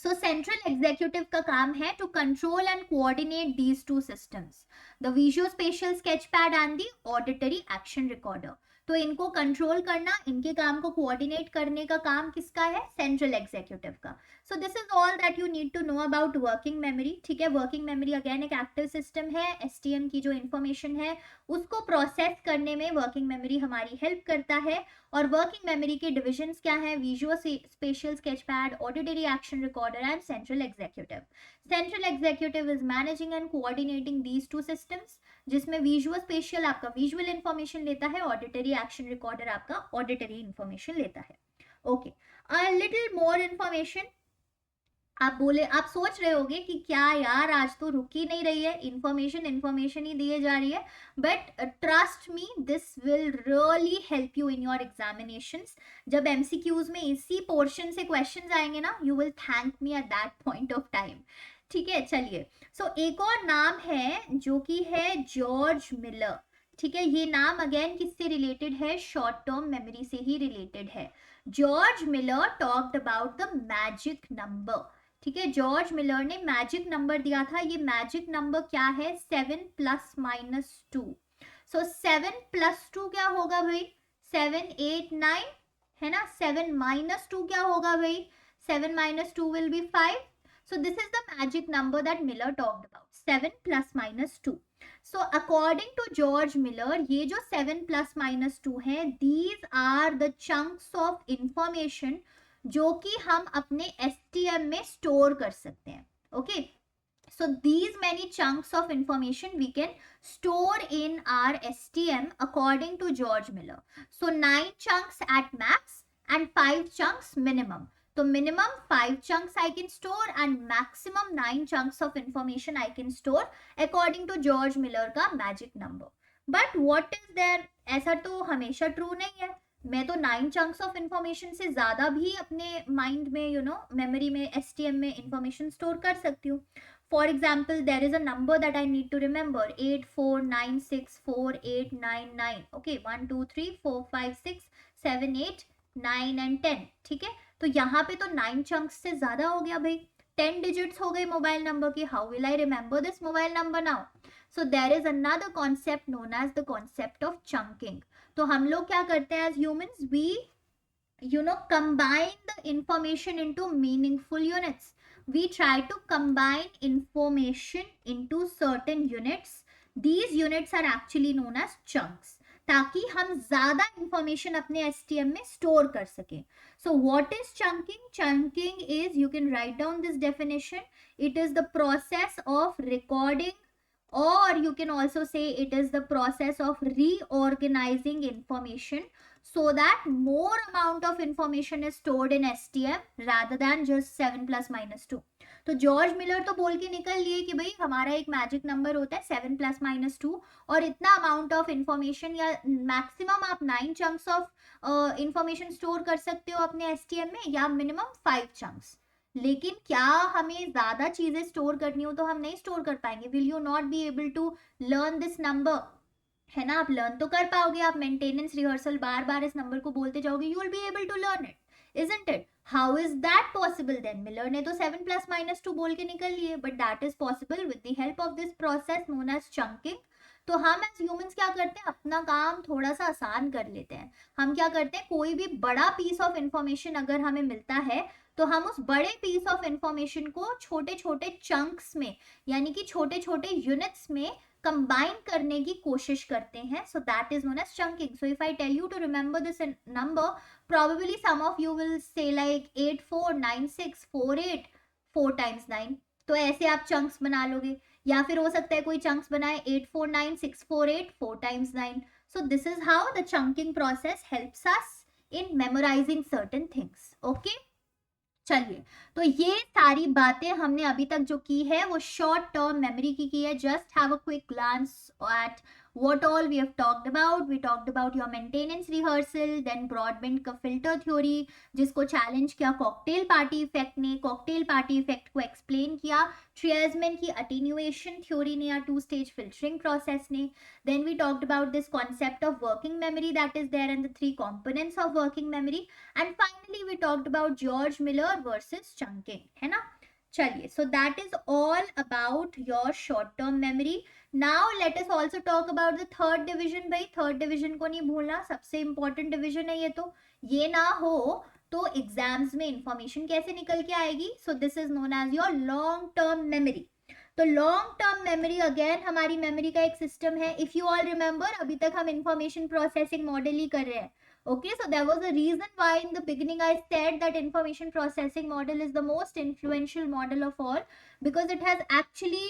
so central executive का काम है to control and coordinate these two systems, the visual spatial sketch pad and the auditory action recorder. तो इनको control करना, इनके काम को coordinate करने का काम किसका है? सेंट्रल एग्जीक्यूटिव का। So this is all that you need to know about working memory. ठीक है, वर्किंग मेमोरी अगेन एक एक्टिव सिस्टम है। एसटीएम की जो इंफॉर्मेशन है उसको प्रोसेस करने में वर्किंग मेमोरी हमारी हेल्प करता है। और वर्किंग मेमोरी के डिविजन्स क्या है? Visual spatial sketch pad, auditory action recorder and central executive. Central executive is managing and coordinating these two systems, जिसमें विजुअल स्पेशल आपका विजुअल इंफॉर्मेशन लेता है, ऑडिटरी एक्शन रिकॉर्डर आपका ऑडिटरी इंफॉर्मेशन लेता है। Okay, a little more information. आप सोच रहे होगे कि क्या यार आज तो रुक ही नहीं रही है, इंफॉर्मेशन ही दिए जा रही है, but trust me, this will really help you in your examinations. जब एमसीक्यूज में इसी पोर्शन से क्वेश्चंस आएंगे ना, you will thank me at that point of time. ठीक है, चलिए। सो एक और नाम है जो कि है जॉर्ज मिलर। ठीक है, ये नाम अगेन किससे रिलेटेड है? शॉर्ट टर्म मेमोरी से ही रिलेटेड है। George Miller talked about the magic number. ठीक है, जॉर्ज मिलर ने मैजिक नंबर दिया था। ये मैजिक नंबर क्या है? 7 प्लस माइनस 2। सो 7 प्लस 2 क्या होगा भाई? 7 8 9 है ना। 7 माइनस 2 क्या होगा भाई? 7 minus 2 will be 5। So this is the magic number that Miller talked about, 7 plus minus 2. So according to George Miller, ये जो 7 plus minus 2 है, these are the chunks of information जो कि हम अपने STM में store कर सकते हैं. Okay, so these many chunks of information we can store in our STM according to George Miller. So 9 chunks at max and 5 chunks minimum. So minimum 5 chunks I can store and maximum 9 chunks of information I can store according to George Miller का magic number. But what is there? ऐसा तो हमेशा true नहीं है। मैं तो 9 chunks of information से ज़्यादा भी अपने mind में memory में STM में information store कर सकती हूँ। For example, there is a number that I need to remember, 84964899. Okay, 1 2 3 4 5 6 7 8 9 and 10. ठीक है, तो यहाँ पे तो 9 चंक्स से ज्यादा हो गया भाई, 10 डिजिट्स हो गए मोबाइल नंबर की। How will I remember this mobile number now? So there is another concept known as the concept of chunking. तो हम लोग क्या करते हैं as humans? We combine the information into meaningful units. We try to combine information into certain units. These units are actually known as chunks, ताकि हम ज्यादा information अपने STM में स्टोर कर सकें। So what is chunking? Chunking is, you can write down this definition, it is the process of recording, or you can also say it is the process of reorganizing information so that more amount of information is stored in STM rather than just 7 plus minus 2. तो George Miller तो बोल के निकल लिए कि भाई हमारा एक मैजिक नंबर होता है 7 प्लस माइनस 2 और इतना अमाउंट ऑफ इंफॉर्मेशन या मैक्सिमम आप 9 चंक्स ऑफ इंफॉर्मेशन स्टोर कर सकते हो अपने STM में, या मिनिमम 5 चंक्स। लेकिन क्या हमें ज्यादा चीजें स्टोर करनी हो तो हम नहीं स्टोर कर पाएंगे। Will you not be able to learn this number? है ना, आप लर्न तो कर पाओगे, आप मेंटेनेंस रिहर्सल बार बार इस नंबर को बोलते जाओगे, you will be able to learn it, isn't it? How is that possible then? Miller ने तो 7 plus minus 2 बोल के निकल लिए, but that is possible with the help of this process known as chunking. तो हम एज ह्यूमंस क्या करते हैं? अपना काम थोड़ा सा आसान कर लेते हैं। हम क्या करते हैं? कोई भी बड़ा पीस ऑफ इंफॉर्मेशन अगर हमें मिलता है तो हम उस बड़े पीस ऑफ इंफॉर्मेशन को छोटे छोटे चंक्स में, यानी कि छोटे छोटे यूनिट्स में कंबाइन करने की कोशिश करते हैं. So that is known as chunking. So if I tell you to remember this number, probably some of you will say like 849648 4 times 9. तो ऐसे आप चंक्स बना लोगे, या फिर हो सकता है कोई चंक्स बनाए 849648 4 times 9. So this is how the chunking process helps us in memorizing certain things. Okay? चलिए, तो ये सारी बातें हमने अभी तक जो की है वो शॉर्ट टर्म मेमोरी की है. Just have a quick glance at what all we have talked about. We talked about your maintenance rehearsal, then Broadbent का filter theory, जिसको challenge किया कॉकटेल पार्टी इफेक्ट ने. कॉकटेल पार्टी इफेक्ट को explain किया Treisman की attenuation theory ने या two stage filtering process ने. Then we talked about this concept of working memory that is there and the three components of working memory. And finally we talked about George Miller versus chunking, है ना. चलिए, so that is all about your short term memory. Now let us also talk about the third division. भाई third division को नहीं भूलना, सबसे important division है ये. तो ये ना हो तो एग्जाम्स में इंफॉर्मेशन कैसे निकल के आएगी. So this is known as your long term memory. तो लॉन्ग टर्म मेमोरी अगेन हमारी मेमोरी का एक सिस्टम है. इफ यू ऑल रिमेंबर, अभी तक हम इंफॉर्मेशन प्रोसेसिंग मॉडल ही कर रहे हैं. Okay, so there was a reason why in the beginning I said that information processing model is the most influential model of all, because it has actually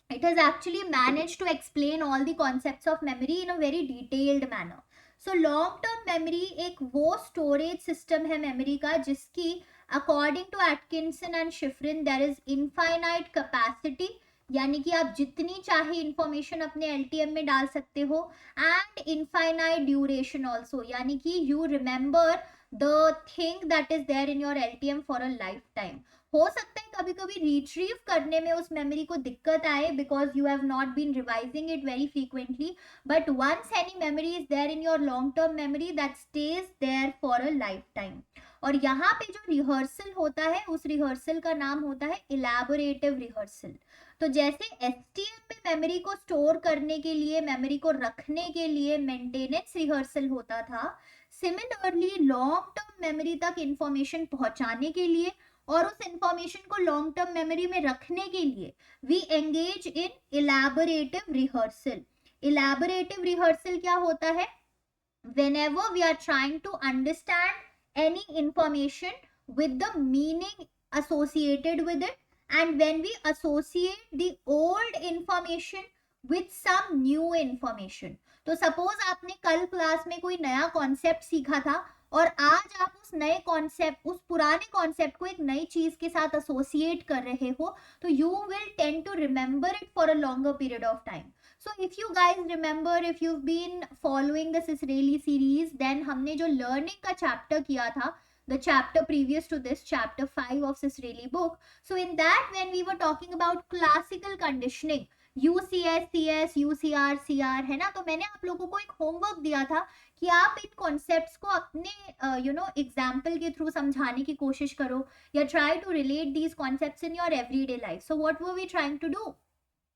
it has actually managed to explain all the concepts of memory in a very detailed manner. So long term memory एक वो storage system है memory का जिसकी according to Atkinson and Shiffrin there is infinite capacity, यानी कि आप जितनी चाहे इंफॉर्मेशन अपने LTM में डाल सकते हो. एंड इनफाइनाइट ड्यूरेशन ऑल्सो, यानी कि you remember the thing that is there in your LTM for a lifetime. हो सकता है कभी कभी रिट्रीव करने में उस मेमोरी को दिक्कत आए because you have not been revising it very frequently, but once any memory is there in your long term memory that stage there for a lifetime. और यहाँ पे जो रिहर्सल होता है उस रिहर्सल का नाम होता है इलैबोरेटिव रिहर्सल. तो जैसे STM में मेमोरी को स्टोर करने के लिए, मेमोरी को रखने के लिए मेंटेनेंस रिहर्सल होता था, सिमिलरली लॉन्ग टर्म मेमोरी तक इंफॉर्मेशन पहुंचाने के लिए और उस इंफॉर्मेशन को लॉन्ग टर्म मेमोरी में रखने के लिए we engage in elaborative rehearsal. Elaborative rehearsal क्या होता है? whenever we are trying to understand any information with the meaning associated with it, and when we associate the old information with some new information. तो suppose आपने कल class में कोई नया concept सीखा था और आज आप उस नए कॉन्सेप्ट, उस पुराने कॉन्सेप्ट को एक नई चीज के साथ एसोसिएट कर रहे हो, तो you will tend to remember it for a longer period of time. So if you guys remember, if you've been following the Sisreli series, then हमने जो learning का chapter किया था, the chapter previous to this, chapter 5 of Sisreli book. So in that, when we were talking about classical conditioning, UCS, CS, UCR, CR, है ना, तो मैंने आप लोगों को एक homework दिया था कि आप इन concepts को अपने example के through समझाने की कोशिश करो या try to relate these concepts in your everyday life. So what were we trying to do?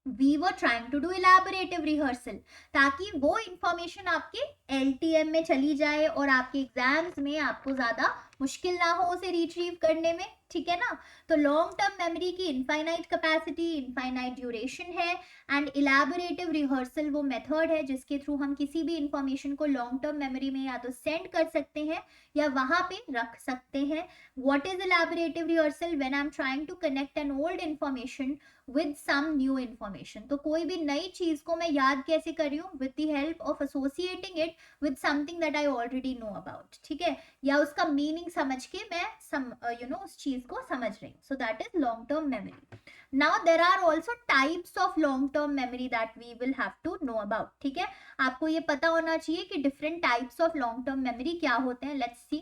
We were trying to do elaborative rehearsal, ताकि वो इंफॉर्मेशन आपके LTM में चली जाए और आपके एग्जाम्स में आपको ज्यादा मुश्किल ना हो उसे रिट्रीव करने में. ठीक है ना. तो लॉन्ग टर्म मेमोरी की इनफाइनाइट कैपेसिटी, इनफाइनाइट ड्यूरेशन है, एंड इलैबोरेटिव रिहर्सल वो मेथड है जिसके थ्रू हम किसी भी इंफॉर्मेशन को लॉन्ग टर्म मेमोरी में या तो सेंड कर सकते हैं या वहां पे रख सकते हैं. What is elaborative rehearsal? When I am trying to connect an old information with some new information. तो कोई भी नई चीज को मैं याद कैसे कर रही हूँ? with the help of associating it with something that I already know about. ठीक है, या उसका मीनिंग समझ के मैं उस चीज को समझ रही हूँ. so that is long term memory. now there are also types of long term memory that we will have to know about. ठीक है, आपको ये पता होना चाहिए कि different types of long term memory क्या होते हैं. let's see.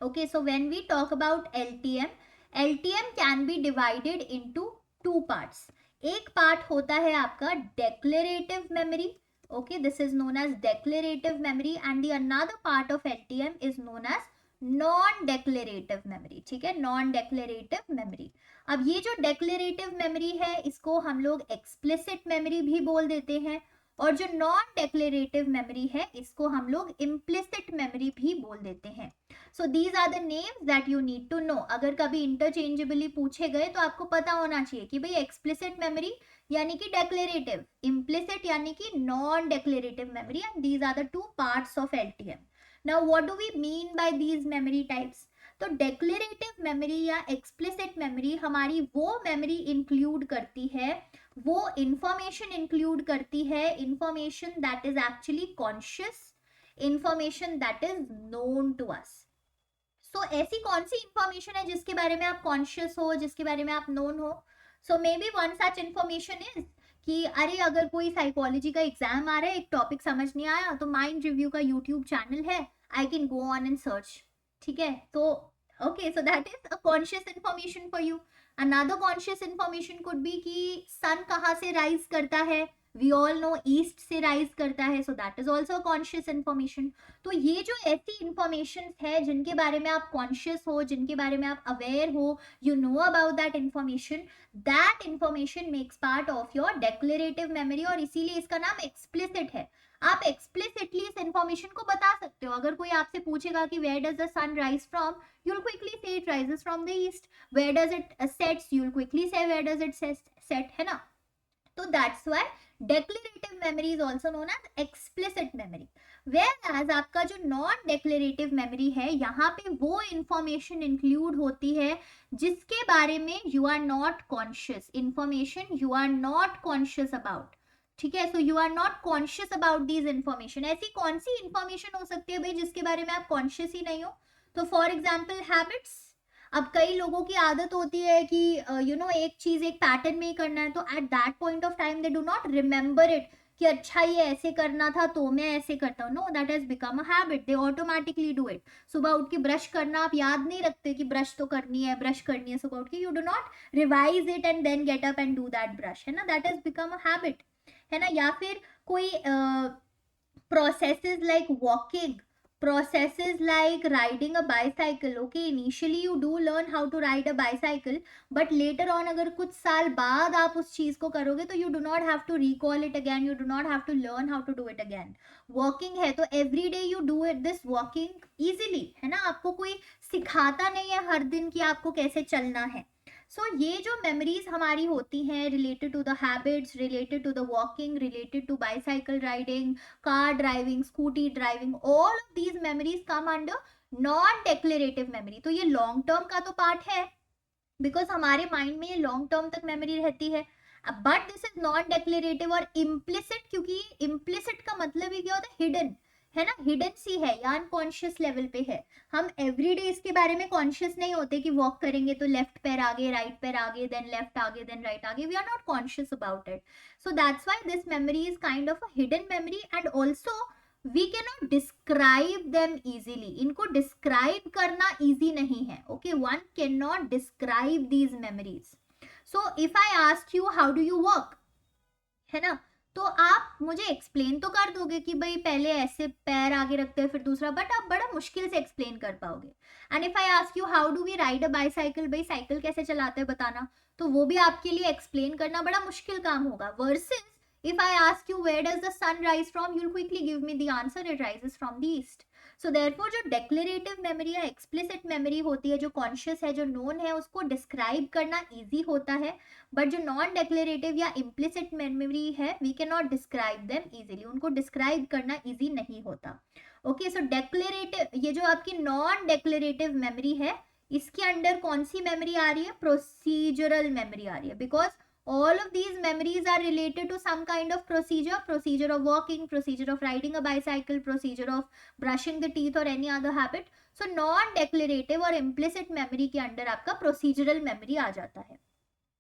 okay, so when we talk about LTM can be divided into two parts. एक पार्ट होता है आपका declarative memory. Okay, this is known as declarative memory, and the another part of LTM is known as non declarative memory. ठीक है, non declarative memory. अब ये जो declarative memory है इसको हम लोग एक्सप्लिसिट मेमोरी भी बोल देते हैं, और जो नॉन डेक्लेरेटिव मेमोरी है इसको हम लोग इम्प्लिसिट मेमोरी भी बोल देते हैं. So these are the names that you need to know. अगर कभी इंटरचेंजेबली पूछे गए तो आपको पता होना चाहिए कि भाई एक्सप्लिसिट मेमोरी यानी कि डेक्लेरेटिव, इम्प्लिसिट यानी कि non declarative memory, and these are the two parts of LTM. Now what do we mean by these memory types? तो डेक्लेरेटिव मेमोरी या एक्सप्लिसिट मेमोरी हमारी वो मेमोरी इंक्लूड करती है, वो इंफॉर्मेशन इंक्लूड करती है, information that is actually conscious, information that is known to us. सो ऐसी कौन सी इंफॉर्मेशन है जिसके बारे में आप कॉन्शियस हो, जिसके बारे में आप नोन हो? So maybe one such information is कि अरे अगर कोई साइकोलॉजी का एग्जाम आ रहा है, एक टॉपिक समझ नहीं आया, तो माइंड रिव्यू का यूट्यूब चैनल है, I can go on and search. ठीक है, तो okay, so that is a conscious information for you. Another conscious information could be कि सन कहाँ से राइज करता है, वी ऑल नो ईस्ट से राइज करता है, सो that is also conscious information. तो ये जो ऐसी इंफॉर्मेशन है जिनके बारे में आप कॉन्शियस हो, जिनके बारे में आप अवेयर हो, you know about that information, that information makes part of your declarative memory, और इसीलिए इसका नाम एक्सप्लिसिट है. आप एक्सप्लिसिटली इस इंफॉर्मेशन को बता सकते हो. अगर कोई आपसे पूछेगा कि where does the sun rise from, you'll quickly say it rises from the east. Where does it sets, you'll quickly say where does it set, है ना. तो that's why declarative memory is also known as explicit memory. Whereas आपका जो non declarative memory है, यहाँ पे वो information include होती है जिसके बारे में you are not conscious, information you are not conscious about. ठीक है, so you are not conscious about these information. ऐसी कौन सी इंफॉर्मेशन हो सकती है भाई जिसके बारे में आप कॉन्शियस ही नहीं हो? तो फॉर एग्जाम्पल हैबिट्स. अब कई लोगों की आदत होती है कि यू नो एक चीज एक पैटर्न में ही करना है, तो at that point of time they do not remember it कि अच्छा ये ऐसे करना था तो मैं ऐसे करता हूँ. No, that has become a habit, they automatically do it. सुबह उठ के ब्रश करना आप याद नहीं रखते कि ब्रश तो करनी है, ब्रश करनी है सुबह उठ के, you do not revise it and then get up and do that brush, है ना. That has become a habit, है ना. या फिर कोई processes like walking, processes like riding a bicycle. Okay, initially you do learn how to ride a bicycle, but later on अगर कुछ साल बाद आप उस चीज को करोगे तो you do not have to recall it again, you do not have to learn how to do it again. Walking है तो every day you do it, this walking easily, है ना. आपको कोई सिखाता नहीं है हर दिन कि आपको कैसे चलना है. सो ये जो मेमोरीज हमारी होती हैं related to the habits, related to the walking, related to bicycle riding, car driving, Scooty driving, all of these memories come under non declarative memory. तो ये लॉन्ग टर्म का तो पार्ट है बिकॉज हमारे माइंड में ये लॉन्ग टर्म तक memory रहती है. But this is non declarative और इम्प्लिसिट, क्योंकि इम्प्लिसिट का मतलब ही क्या होता है, हिडन, है ना. हिडन सी है या अनकॉन्शियस लेवल पे है. हम एवरीडे इसके बारे में कॉन्शियस नहीं होते कि वॉक करेंगे तो लेफ्ट पैर आगे, राइट पैर आगे, देन लेफ्ट आगे, देन राइट आगे. We are not conscious about it. So that's why this memory is kind of a hidden memory. And also we can not describe them easily. इनको describe करना easy नहीं है. Okay, one can not describe these memories. So if I ask you how do you work, है ना, तो आप मुझे explain तो कर दोगे कि भाई पहले ऐसे पैर आगे रखते हैं फिर दूसरा, बट आप बड़ा मुश्किल से एक्सप्लेन कर पाओगे. And if I ask you how do we ride a bicycle, भाई साइकिल कैसे चलाते हैं बताना, तो वो भी आपके लिए एक्सप्लेन करना बड़ा मुश्किल काम होगा. Versus if I ask you where does the sun rise from, you'll quickly give me the answer, it rises from the east. So therefore जो declarative memory या explicit memory होती है, जो conscious है, जो known है, उसको describe करना easy होता है. but जो non declarative या implicit memory है, we cannot describe them easily. उनको describe करना easy नहीं होता. okay, so declarative, ये जो आपकी non declarative memory है, इसके अंडर कौन सी memory आ रही है, procedural memory आ रही है. because all of these memories are related to some kind of procedure of walking, procedure of riding a bicycle, procedure of brushing the teeth or any other habit. So non declarative और implicit memory के under आपका procedural memory आ जाता है.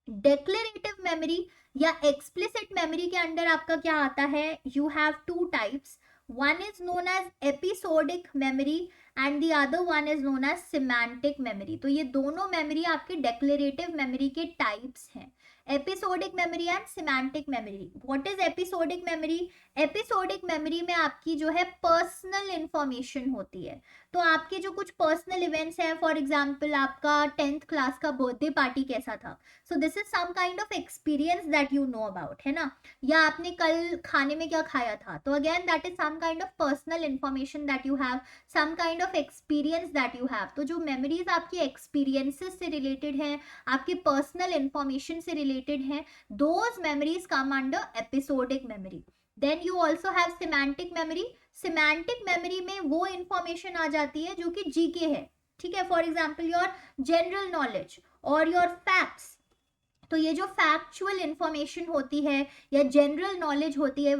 declarative memory या explicit memory के under आपका क्या आता है, you have two types. one is known as episodic memory and the other one is known as semantic memory. तो ये दोनों memory आपके declarative memory के types हैं. Episodic memory and semantic memory. What is episodic memory? Episodic memory में आपकी जो है पर्सनल इंफॉर्मेशन होती है. तो आपके जो कुछ पर्सनल इवेंट्स हैं, फॉर एग्जांपल आपका 10th क्लास का बर्थडे पार्टी कैसा था, so this is some kind of experience that you know about, है ना. या आपने कल खाने में क्या खाया था, तो again that is some kind of personal information that you have, some kind of experience that you have. तो जो मेमोरीज आपकी एक्सपीरियंसेस से रिलेटेड हैं, आपकी पर्सनल इंफॉर्मेशन से रिलेटेड हैं, those memories come under episodic memory. then you also have semantic memory. semantic memory में वो इंफॉर्मेशन आ जाती है जो कि जीके है, ठीक है. For example your general knowledge और योर फैक्ट्स. तो ये जो फैक्चुअल इंफॉर्मेशन होती है या जनरल नॉलेज होती है,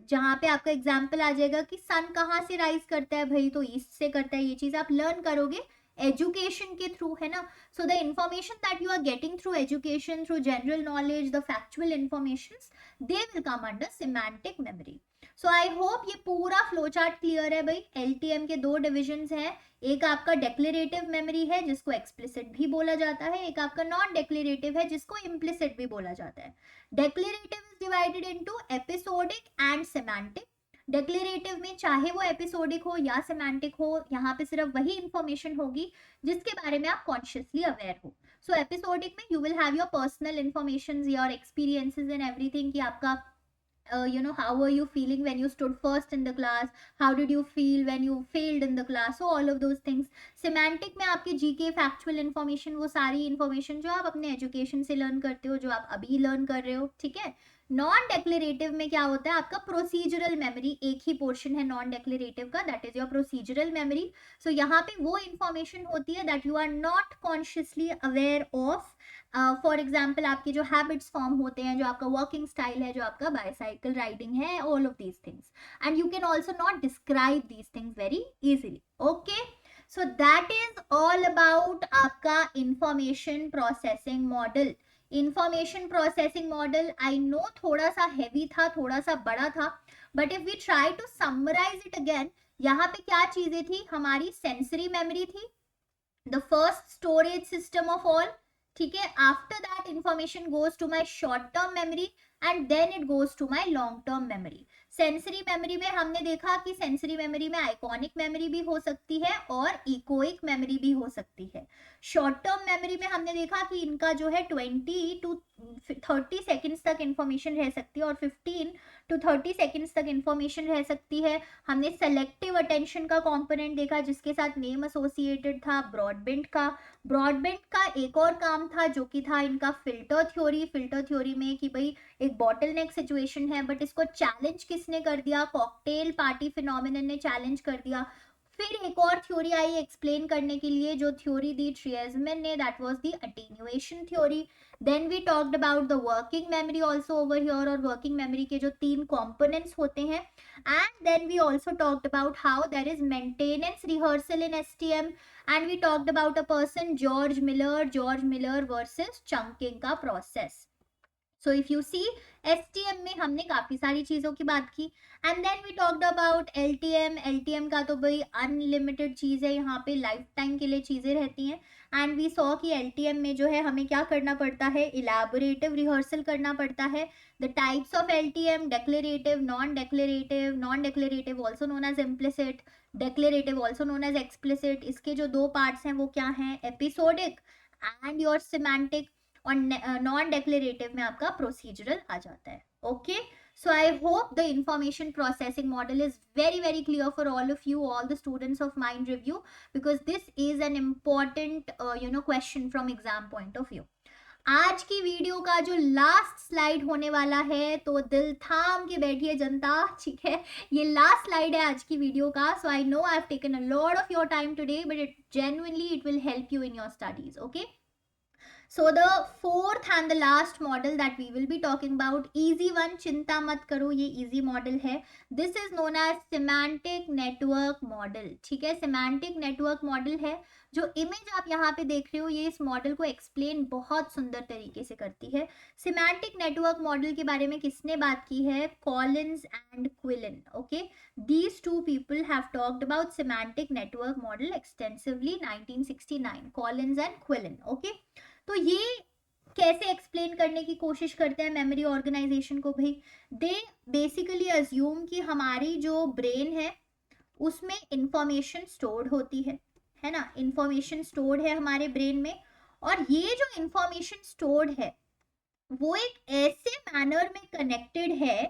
जहाँ पे आपका एग्जाम्पल आ जाएगा कि सन कहाँ से राइज करता है, भाई तो ईस्ट से करता है, ये चीज आप लर्न करोगे एजुकेशन के थ्रू, है ना. So the information that you are getting through education, through general knowledge, the factual information, they will come under semantic memory. So I hope ये पूरा फ्लो चार्ट क्लियर है भाई. एलटीएम के दो डिविजन्स हैं. एक आपका डेक्लेरेटिव मेमोरी है जिसको एक्सप्लिसिट भी बोला जाता है, एक आपका नॉन डेक्लेरेटिव है जिसको इम्प्लिसिट भी बोला जाता है. Declarative is divided into episodic and semantic. Declarative में चाहे वो एपिसोडिक हो या सिमेंटिक हो, यहाँ पे सिर्फ वही इंफॉर्मेशन होगी जिसके बारे में आप कॉन्शियसली अवेयर हो. सो एपिसोडिक में you will have your personal information, your experiences and everything, कि आपका how were you feeling when you stood first in the class, how did you feel when you failed in the class, so all of those things. Semantic में आपके GK factual information, वो सारी information जो आप अपने education से learn करते हो, जो आप अभी लर्न कर रहे हो, ठीक है. नॉन डेक्लेरेटिव में क्या होता है, आपका प्रोसीजरल मेमोरी. एक ही पोर्शन है नॉन डेक्लेरेटिव का, that is your procedural memory. So यहाँ पे वो इंफॉर्मेशन होती है that you are not consciously aware of. For example आपके जो हैबिट्स फॉर्म होते हैं, जो आपका वर्किंग स्टाइल है, जो आपका बाईसाइकिल राइडिंग है, all of these things. And you can also not describe these things very easily. Okay, so that is all about आपका information processing model. Information processing model I know थोड़ा सा heavy था, थोड़ा सा बड़ा था, but if we try to summarise it again, यहाँ पे क्या चीजें थी, हमारी सेंसरी मेमोरी थी, the first storage system of all, ठीक है. After that information goes to my short term memory and then it goes to my long term memory. Sensory memory में हमने देखा कि सेंसरी मेमोरी में आइकॉनिक मेमोरी भी हो सकती है और इकोइक मेमोरी भी हो सकती है. शॉर्ट टर्म मेमोरी में हमने देखा कि इनका जो है 20 to 30 सेकेंड्स तक इंफॉर्मेशन रह सकती है और 15 to 30 सेकेंड्स तक इंफॉर्मेशन रह सकती है. हमने सेलेक्टिव अटेंशन का कंपोनेंट देखा जिसके साथ नेम एसोसिएटेड था ब्रॉडबैंड का. ब्रॉडबैंड का एक और काम था जो कि था इनका फिल्टर थ्योरी. फिल्टर थ्योरी में कि भाई एक बॉटलनेक सिचुएशन है, बट इसको चैलेंज किसने कर दिया, कॉकटेल पार्टी फिनोमिनन ने चैलेंज कर दिया. फिर एक और थ्योरी आई एक्सप्लेन करने के लिए, जो थ्योरी दी ट्रियजमैन ने, that was the attenuation theory. Then we talked about the working memory also over here, और वर्किंग मेमोरी के जो 3 कंपोनेंट्स होते हैं. And then we also talked about how there is maintenance rehearsal in STM. And we talked about a person George Miller versus chunking का process. So if you see, STM में हमने काफी सारी चीजों की बात की. And then we talked about LTM. LTM का तो भाई अनलिमिटेड चीज है, यहाँ पे लाइफ टाइम के लिए चीजें रहती हैं. एंड वी सॉ कि एलटीएम में जो है हमें क्या करना पड़ता है, इलैबोरेटिव रिहर्सल करना पड़ता है. The types of LTM, declarative, non declarative also known as implicit, declarative also known as explicit. इसके जो 2 पार्ट्स हैं वो क्या हैं, एपिसोडिक एंड योर सिमेंटिक. और नॉन डेक्लेरेटिव में आपका प्रोसीजरल आ जाता है. Okay, so I hope the information processing model is very clear for all of you, all the students of Mind Review, because this is an important question from exam point of view. आज की video का जो last slide होने वाला है, तो दिल थाम के बैठिए जनता, ठीक है. ये लास्ट स्लाइड है आज की वीडियो का. So I know I have taken a lot of your time today, but it genuinely it will help you in your studies. Okay, so the fourth and the last model that we will be talking about, easy one, चिंता मत करो, ये easy model है. This is known as semantic network model. ठीक है, semantic network model है. जो image आप यहाँ पे देख रहे हो, ये इस मॉडल को एक्सप्लेन बहुत सुंदर तरीके से करती है. सिमेंटिक नेटवर्क मॉडल के बारे में किसने बात की है, Collins and Quillian. Okay, these two people have talked about semantic network model extensively 1969, Collins and Quillian. Okay, तो ये कैसे एक्सप्लेन करने की कोशिश करते हैं मेमोरी ऑर्गेनाइजेशन को भाई. दे बेसिकली अज्यूम कि हमारी जो ब्रेन है उसमें इंफॉर्मेशन स्टोर्ड होती है ना. इंफॉर्मेशन स्टोर्ड है हमारे ब्रेन में, और ये जो इंफॉर्मेशन स्टोर्ड है वो एक ऐसे मैनर में कनेक्टेड है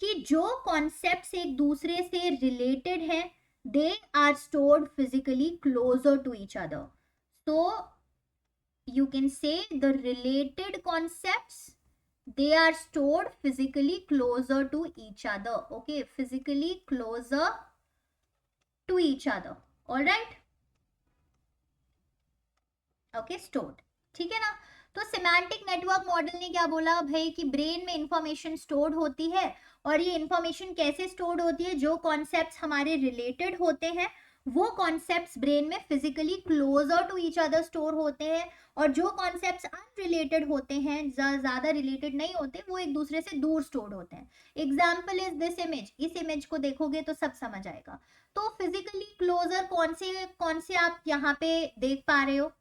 कि जो कॉन्सेप्ट्स एक दूसरे से रिलेटेड हैं, they are stored physically closer to each other. तो you can say the related concepts, they are stored physically closer to each other. Okay, physically closer to each other. All right, okay, stored. ठीक है ना. तो semantic network model ने क्या बोला भाई कि ब्रेन में इंफॉर्मेशन स्टोर्ड होती है, और ये इंफॉर्मेशन कैसे स्टोर्ड होती है, जो कॉन्सेप्ट्स हमारे रिलेटेड होते हैं वो कॉन्सेप्ट्स ब्रेन में physically closer to each other store होते हैं, और जो कॉन्सेप्ट्स अनरिलेटेड होते हैं, ज्यादा रिलेटेड नहीं होते, वो एक दूसरे से दूर स्टोर होते हैं. Example is this image. इस इमेज को देखोगे तो सब समझ आएगा. तो फिजिकली क्लोजर कौन से आप यहाँ पे देख पा रहे हो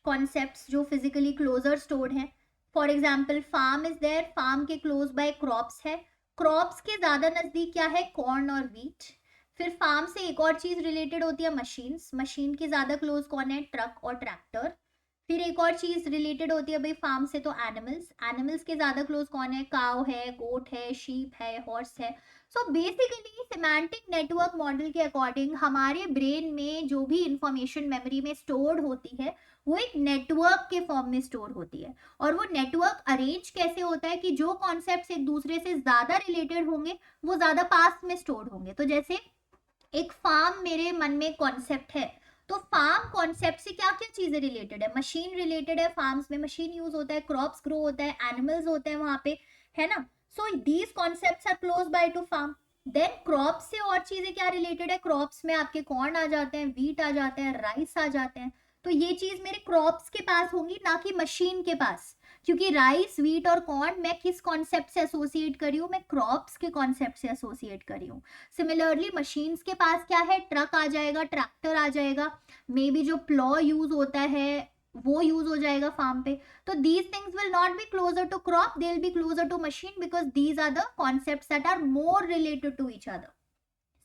कॉन्सेप्ट्स जो फिजिकली क्लोजर स्टोर्ड हैं. For example farm is there. Farm के क्लोज बाय क्रॉप्स है. क्रॉप्स के ज्यादा नजदीक क्या है, कॉर्न और व्हीट. फिर फार्म से एक और चीज रिलेटेड होती है, मशीन्स. मशीन के ज्यादा क्लोज कौन है, ट्रक और ट्रैक्टर. फिर एक और चीज रिलेटेड होती है भाई फार्म से, तो एनिमल्स. एनिमल्स के ज्यादा क्लोज कौन है, काउ है, गोट है, शीप है, हॉर्स है. So basically semantic network model के अकॉर्डिंग हमारे ब्रेन में जो भी इंफॉर्मेशन मेमोरी में स्टोर्ड होती है वो एक नेटवर्क के फॉर्म में स्टोर होती है. और वो नेटवर्क अरेंज कैसे होता है कि जो कॉन्सेप्ट्स एक दूसरे से ज्यादा रिलेटेड होंगे वो ज्यादा पास में स्टोर होंगे. तो जैसे एक फार्म मेरे मन में कॉन्सेप्ट है, तो फार्म कॉन्सेप्ट से क्या क्या चीजें रिलेटेड है, मशीन रिलेटेड है. फार्म्स में मशीन यूज होता है, क्रॉप्स ग्रो होता है, एनिमल्स होते हैं वहां पे, है ना. So these concepts are close by to farm. Then crops से और चीजें क्या रिलेटेड है, क्रॉप्स में आपके कॉर्न आ जाते हैं, व्हीट आ जाते हैं, राइस आ जाते हैं. तो ये चीज मेरे क्रॉप्स के पास होंगी, ना कि मशीन के पास. क्योंकि राइस, व्हीट और कॉर्न मैं किस कॉन्सेप्ट से एसोसिएट करी हूँ, मैं क्रॉप्स के कॉन्सेप्ट से एसोसिएट करी हूँ. सिमिलरली मशीन्स के पास क्या है, ट्रक आ जाएगा, ट्रैक्टर आ जाएगा, मे बी जो प्लॉ यूज होता है वो यूज हो जाएगा फार्म पे. तो these things will not be closer to crop, they will be closer to machine, because these are the concepts that are more related to each other.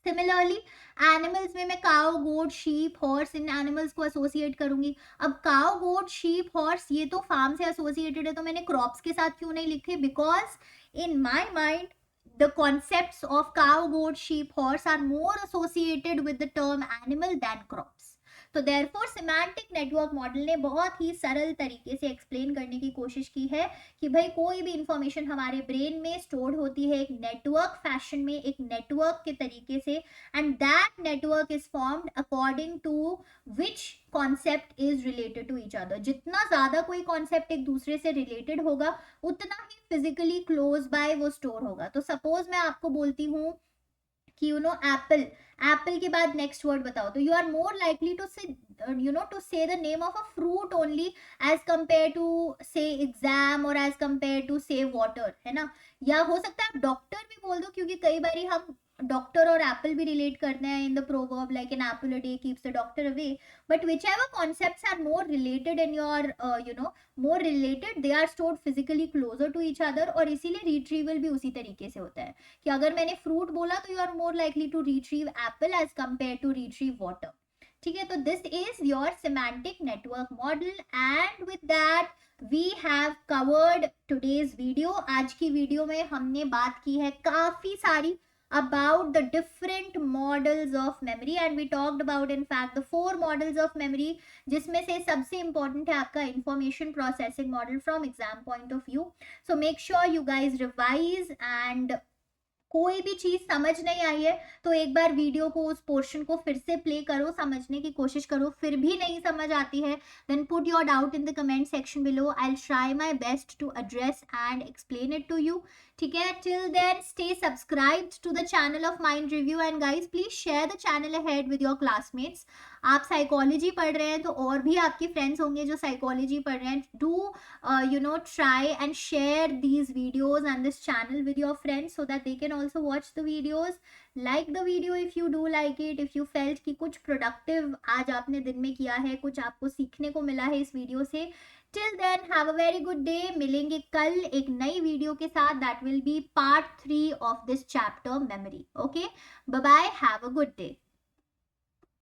Similarly animals में मैं cow, goat, sheep, horse, इन animals को associate करूंगी. अब cow, goat, sheep, horse ये तो farm से associated है, तो मैंने क्रॉप्स के साथ क्यों नहीं लिखे, because in my mind the concepts of cow, goat, sheep, horse are more associated with the term animal than crops. तो therefore semantic network model ने बहुत ही सरल तरीके से एक्सप्लेन करने की कोशिश की है कि भाई कोई भी इंफॉर्मेशन हमारे ब्रेन में स्टोर्ड होती है एक नेटवर्क फैशन में, एक नेटवर्क के तरीके से, and that network is formed according to which concept is related to each other. जितना ज्यादा कोई कॉन्सेप्ट एक दूसरे से रिलेटेड होगा उतना ही फिजिकली क्लोज बाय वो स्टोर होगा. तो सपोज मैं आपको बोलती हूँ कि एप्पल. एप्पल के बाद नेक्स्ट वर्ड बताओ, तो you are more likely to say to say the name of a fruit only as compare to say exam और as compare to say water, है ना. या हो सकता है आप डॉक्टर भी बोल दो, क्योंकि कई बार हम डॉक्टर और एप्पल भी रिलेट करते हैं in the proverb like an apple a day keeps the doctor away. But whichever concepts are more related in your more related, they are stored physically closer to each other, और इसीलिए retrieval भी उसी तरीके से होता है कि अगर मैंने फ्रूट बोला तो you are more likely to retrieve apple as compare to retrieve water. ठीक है, तो this is your semantic network model, and with that we have covered today's video. आज की वीडियो में हमने बात की है काफी सारी about the different models of memory, and we talked about in fact the 4 models of memory, जिसमें से सबसे important है आपका information processing model from exam point of view. So make sure you guys revise, and कोई भी चीज समझ नहीं आई है तो एक बार वीडियो को, उस पोर्शन को फिर से प्ले करो, समझने की कोशिश करो. फिर भी नहीं समझ आती है, then put your doubt in the comment section below. I will try my best to address and explain it to you. ठीक है, till then stay subscribed to the channel of Mind Review, and guys please share the channel ahead with your classmates. आप psychology पढ़ रहे हैं तो और भी आपके फ्रेंड्स होंगे जो साइकोलॉजी पढ़ रहे हैं. Do try and share these videos and this channel with your friends so that they can also watch the videos. Like the video if you do like it, if you felt कि कुछ productive आज आपने दिन में किया है, कुछ आपको सीखने को मिला है इस वीडियो से. Till then have a very good day. मिलेंगे कल एक नई वीडियो के साथ. That will be part 3 of this chapter memory. Okay, bye bye, have a good day.